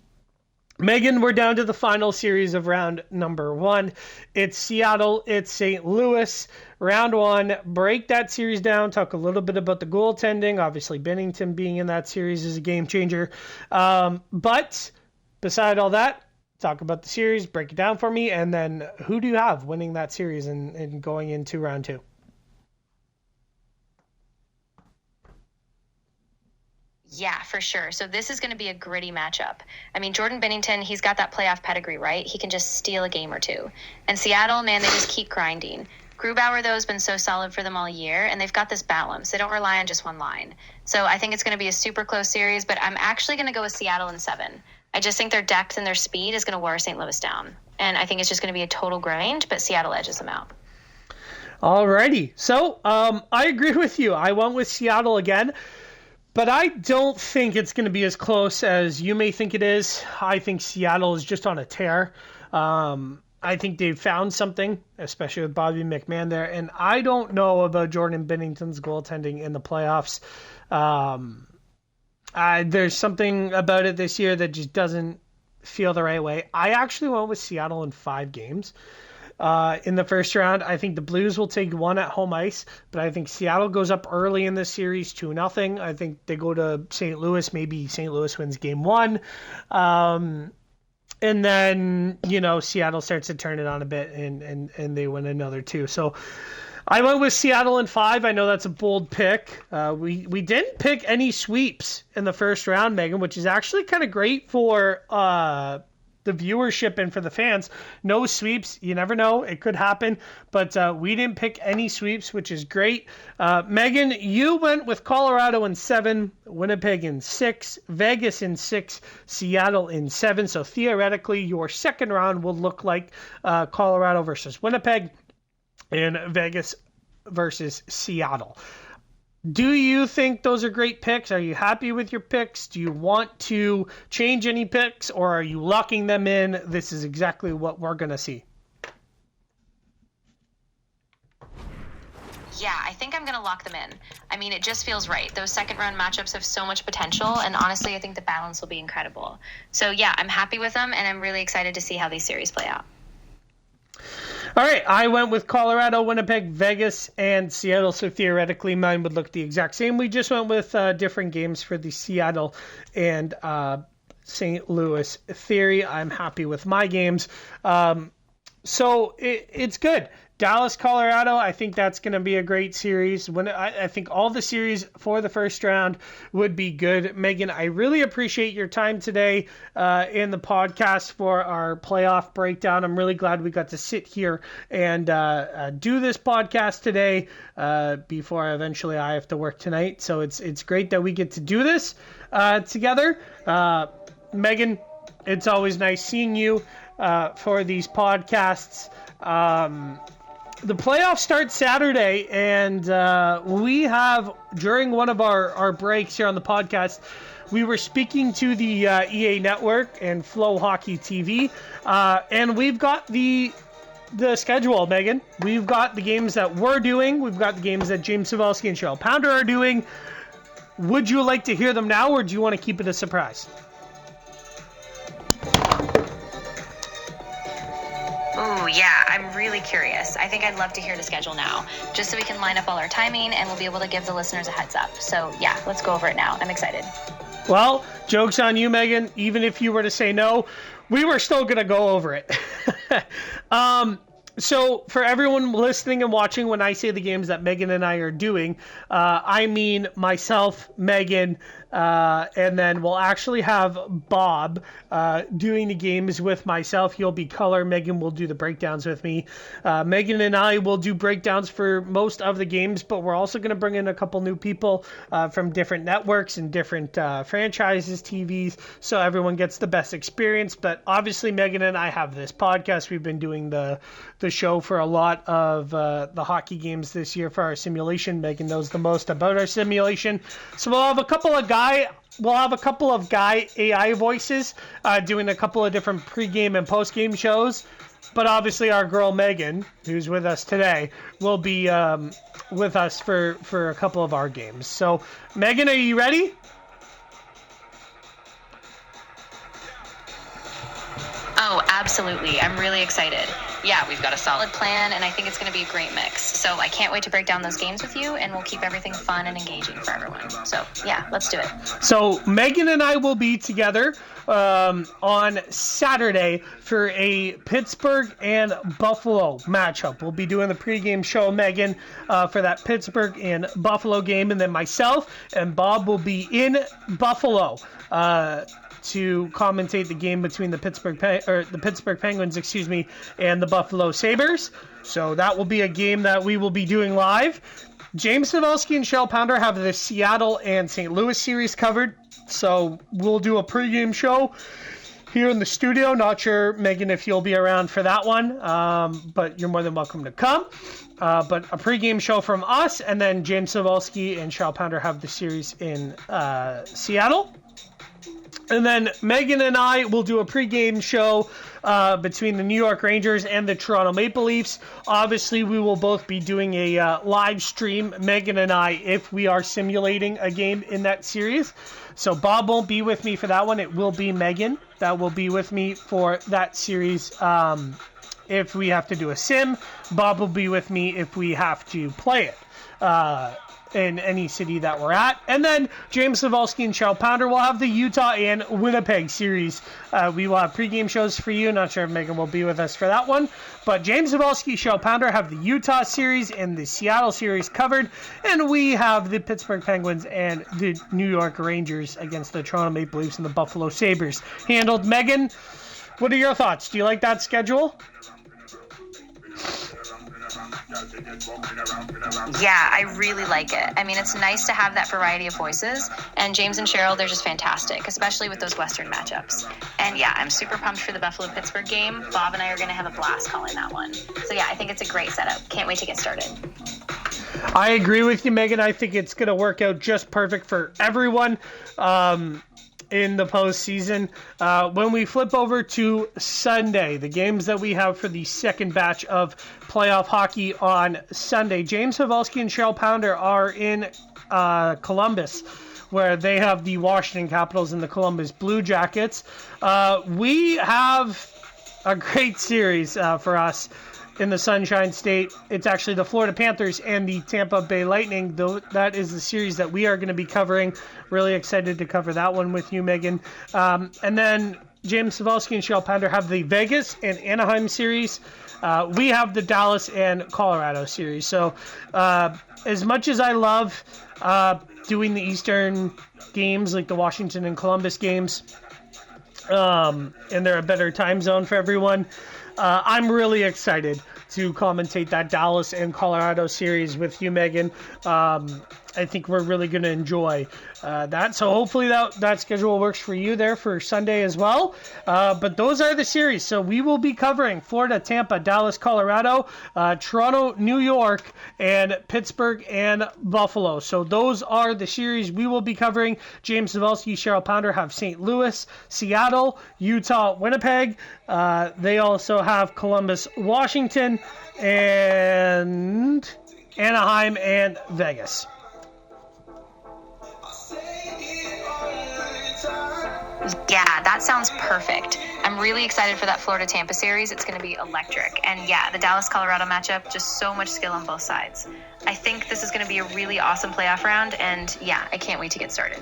Megan, we're down to the final series of round number 1. It's Seattle, it's St. Louis. Round 1, break that series down, talk a little bit about the goaltending. Obviously, Binnington being in that series is a game changer. But beside all that, talk about the series, break it down for me, and then who do you have winning that series and going into round 2? Yeah, for sure. So this is going to be a gritty matchup. I mean, Jordan Binnington, he's got that playoff pedigree, right? He can just steal a game or two. And Seattle, man, they just keep grinding. Grubauer, though, has been so solid for them all year, and they've got this balance. They don't rely on just one line. So I think it's going to be a super close series, but I'm actually going to go with Seattle in 7. I just think their depth and their speed is going to wear St. Louis down. And I think it's just going to be a total grind, but Seattle edges them out. Alrighty. So I agree with you. I went with Seattle again. But I don't think it's going to be as close as you may think it is. I think Seattle is just on a tear. I I think they've found something, especially with Bobby McMahon there. And I don't know about Jordan Binnington's goaltending in the playoffs. There's something about it this year that just doesn't feel the right way. I actually went with Seattle in 5 games. In the first round, I think the Blues will take 1 at home ice, but I think Seattle goes up early in this series 2-0. I think they go to St. Louis. Maybe St. Louis wins game 1. And then, Seattle starts to turn it on a bit and they win another 2. So I went with Seattle in 5. I know that's a bold pick. We didn't pick any sweeps in the first round, Megan, which is actually kind of great for the viewership and for the fans. No sweeps. You never know. It could happen. But we didn't pick any sweeps, which is great. Megan, you went with Colorado in 7, Winnipeg in 6, Vegas in 6, Seattle in 7. So theoretically, your second round will look like Colorado versus Winnipeg and Vegas versus Seattle. Do you think those are great picks? Are you happy with your picks? Do you want to change any picks, or are you locking them in? This is exactly what we're going to see. Yeah, I think I'm going to lock them in. I mean, it just feels right. Those second round matchups have so much potential, and honestly, I think the balance will be incredible. So yeah, I'm happy with them, and I'm really excited to see how these series play out. All right, I went with Colorado, Winnipeg, Vegas, and Seattle, so theoretically mine would look the exact same. We just went with different games for the Seattle and St. Louis theory. I'm happy with my games. So it's good. Dallas, Colorado, I think that's going to be a great series. I think all the series for the first round would be good. Megan, I really appreciate your time today in the podcast for our playoff breakdown. I'm really glad we got to sit here and do this podcast today before eventually I have to work tonight. So it's great that we get to do this together. Megan, it's always nice seeing you for these podcasts. The playoffs start Saturday, and we have, during one of our breaks here on the podcast, we were speaking to the EA Network and Flow Hockey TV, and we've got the schedule, Megan. We've got the games that we're doing. We've got the games that James Cybulski and Cheryl Pounder are doing. Would you like to hear them now, or do you want to keep it a surprise? Oh, yeah, I'm really curious. I think I'd love to hear the schedule now, just so we can line up all our timing and we'll be able to give the listeners a heads up. So, yeah, let's go over it now. I'm excited. Well, joke's on you, Megan. Even if you were to say no, we were still going to go over it. So for everyone listening and watching, when I say the games that Megan and I are doing, I mean myself, Megan, and then we'll actually have Bob doing the games with myself. He'll be color. Megan will do the breakdowns with me. Megan and I will do breakdowns for most of the games, but we're also going to bring in a couple new people from different networks and different franchises, TVs, so everyone gets the best experience. But obviously, Megan and I have this podcast. We've been doing the show for a lot of the hockey games this year for our simulation. Megan knows the most about our simulation. So we'll have a couple of guy AI voices doing a couple of different pregame and postgame shows. But obviously our girl Megan, who's with us today, will be with us for a couple of our games. So Megan, are you ready? Oh, absolutely. I'm really excited. Yeah, we've got a solid plan, and I think it's going to be a great mix. So I can't wait to break down those games with you, and we'll keep everything fun and engaging for everyone. So, yeah, let's do it. So Megan and I will be together on Saturday for a Pittsburgh and Buffalo matchup. We'll be doing the pregame show, Megan, for that Pittsburgh and Buffalo game, and then myself and Bob will be in Buffalo to commentate the game between the Pittsburgh Penguins, and the Buffalo Sabres. So that will be a game that we will be doing live. James Cybulski and Cheryl Pounder have the Seattle and St. Louis series covered. So we'll do a pregame show here in the studio. Not sure, Megan, if you'll be around for that one, but you're more than welcome to come. But a pregame show from us, and then James Cybulski and Cheryl Pounder have the series in Seattle. And then Megan and I will do a pregame show between the New York Rangers and the Toronto Maple Leafs. Obviously, we will both be doing a live stream, Megan and I, if we are simulating a game in that series. So Bob won't be with me for that one. It will be Megan that will be with me for that series. If we have to do a sim, Bob will be with me if we have to play it. In any city that we're at. And then James Cybulski and Cheryl Pounder will have the Utah and Winnipeg series. We will have pregame shows for you. Not sure if Megan will be with us for that one. But James Cybulski, Cheryl Pounder have the Utah series and the Seattle series covered. And we have the Pittsburgh Penguins and the New York Rangers against the Toronto Maple Leafs and the Buffalo Sabres handled. Megan, what are your thoughts? Do you like that schedule? Yeah, I really like it. I mean, it's nice to have that variety of voices. And James and Cheryl, they're just fantastic, especially with those Western matchups. And yeah, I'm super pumped for the Buffalo-Pittsburgh game. Bob and I are going to have a blast calling that one. So yeah, I think it's a great setup. Can't wait to get started. I agree with you, Megan. I think it's going to work out just perfect for everyone. In the postseason. When we flip over to Sunday, the games that we have for the second batch of playoff hockey on Sunday, James Cybulski and Cheryl Pounder are in Columbus, where they have the Washington Capitals and the Columbus Blue Jackets. We have a great series for us in the Sunshine State. It's actually the Florida Panthers and the Tampa Bay Lightning. Though that is the series that we are going to be covering. Really excited to cover that one with you, Megan. And then James Cybulski and Cheryl Pounder have the Vegas and Anaheim series. We have the Dallas and Colorado series. So as much as I love doing the Eastern games, like the Washington and Columbus games, and they're a better time zone for everyone, I'm really excited to commentate that Dallas and Colorado series with you, Megan. I think we're really going to enjoy that. So hopefully that schedule works for you there for Sunday as well. But those are the series. So we will be covering Florida, Tampa, Dallas, Colorado, Toronto, New York, and Pittsburgh and Buffalo. So those are the series we will be covering. James Cybulski, Cheryl Pounder have St. Louis, Seattle, Utah, Winnipeg. They also have Columbus, Washington, and Anaheim and Vegas. Yeah, that sounds perfect. I'm really excited for that Florida-Tampa series. It's going to be electric. And yeah, the Dallas-Colorado matchup, just so much skill on both sides. I think this is going to be a really awesome playoff round. And yeah, I can't wait to get started.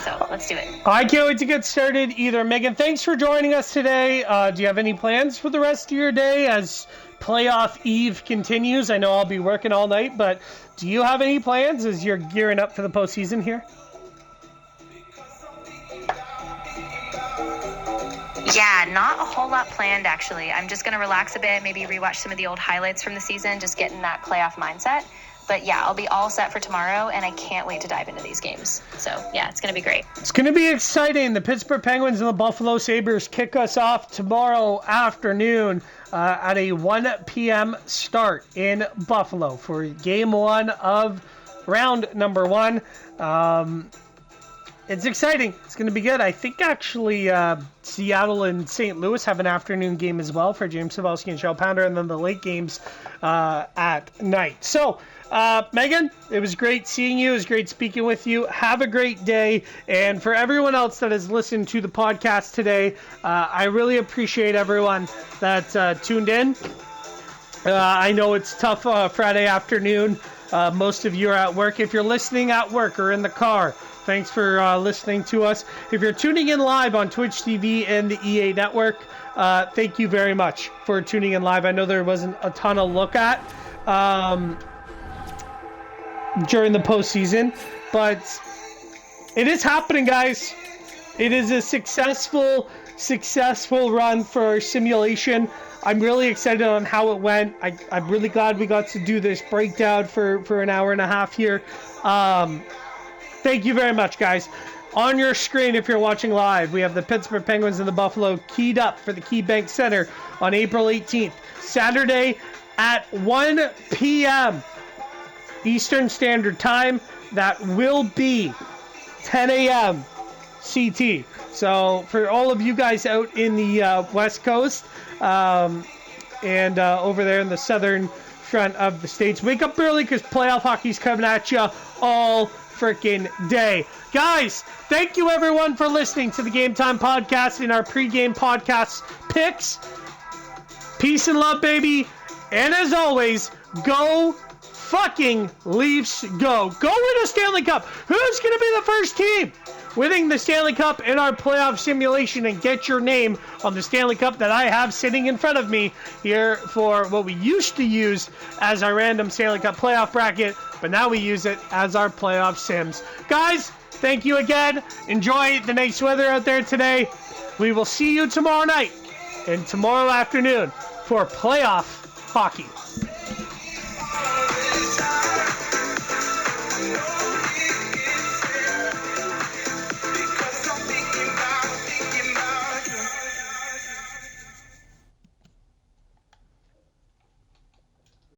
So let's do it. I can't wait to get started either. Megan, thanks for joining us today. Do you have any plans for the rest of your day as playoff eve continues? I know I'll be working all night, but do you have any plans as you're gearing up for the postseason here? Yeah, not a whole lot planned, actually. I'm just going to relax a bit, maybe rewatch some of the old highlights from the season, just get in that playoff mindset. But yeah, I'll be all set for tomorrow, and I can't wait to dive into these games. So yeah, it's going to be great. It's going to be exciting. The Pittsburgh Penguins and the Buffalo Sabres kick us off tomorrow afternoon at a 1 p.m. start in Buffalo for game one of round number one. It's exciting. It's going to be good. I think actually Seattle and St. Louis have an afternoon game as well for James Cybulski and Cheryl Pounder, and then the late games at night. So, Megan, it was great seeing you. It was great speaking with you. Have a great day. And for everyone else that has listened to the podcast today, I really appreciate everyone that tuned in. I know it's tough Friday afternoon. Most of you are at work. If you're listening at work or in the car, thanks for listening to us. If you're tuning in live on Twitch TV and the EA Network, thank you very much for tuning in live. I know there wasn't a ton to look at during the postseason, but it is happening, guys. It is a successful run for our simulation. I'm really excited on how it went. I'm really glad we got to do this breakdown for an hour and a half here. Thank you very much, guys. On your screen, if you're watching live, we have the Pittsburgh Penguins and the Buffalo keyed up for the KeyBank Center on April 18th, Saturday at 1 p.m. Eastern Standard Time. That will be 10 a.m. CT. So for all of you guys out in the West Coast and over there in the southern front of the States, wake up early because playoff hockey's coming at you all freaking day. Guys, thank you everyone for listening to the Game Time Podcast and our pregame podcast picks. Peace and love, baby. And as always, go fucking Leafs, go. Go win a Stanley Cup. Who's going to be the first team winning the Stanley Cup in our playoff simulation and get your name on the Stanley Cup that I have sitting in front of me here for what we used to use as our random Stanley Cup playoff bracket, but now we use it as our playoff sims. Guys, thank you again. Enjoy the nice weather out there today. We will see you tomorrow night and tomorrow afternoon for playoff hockey.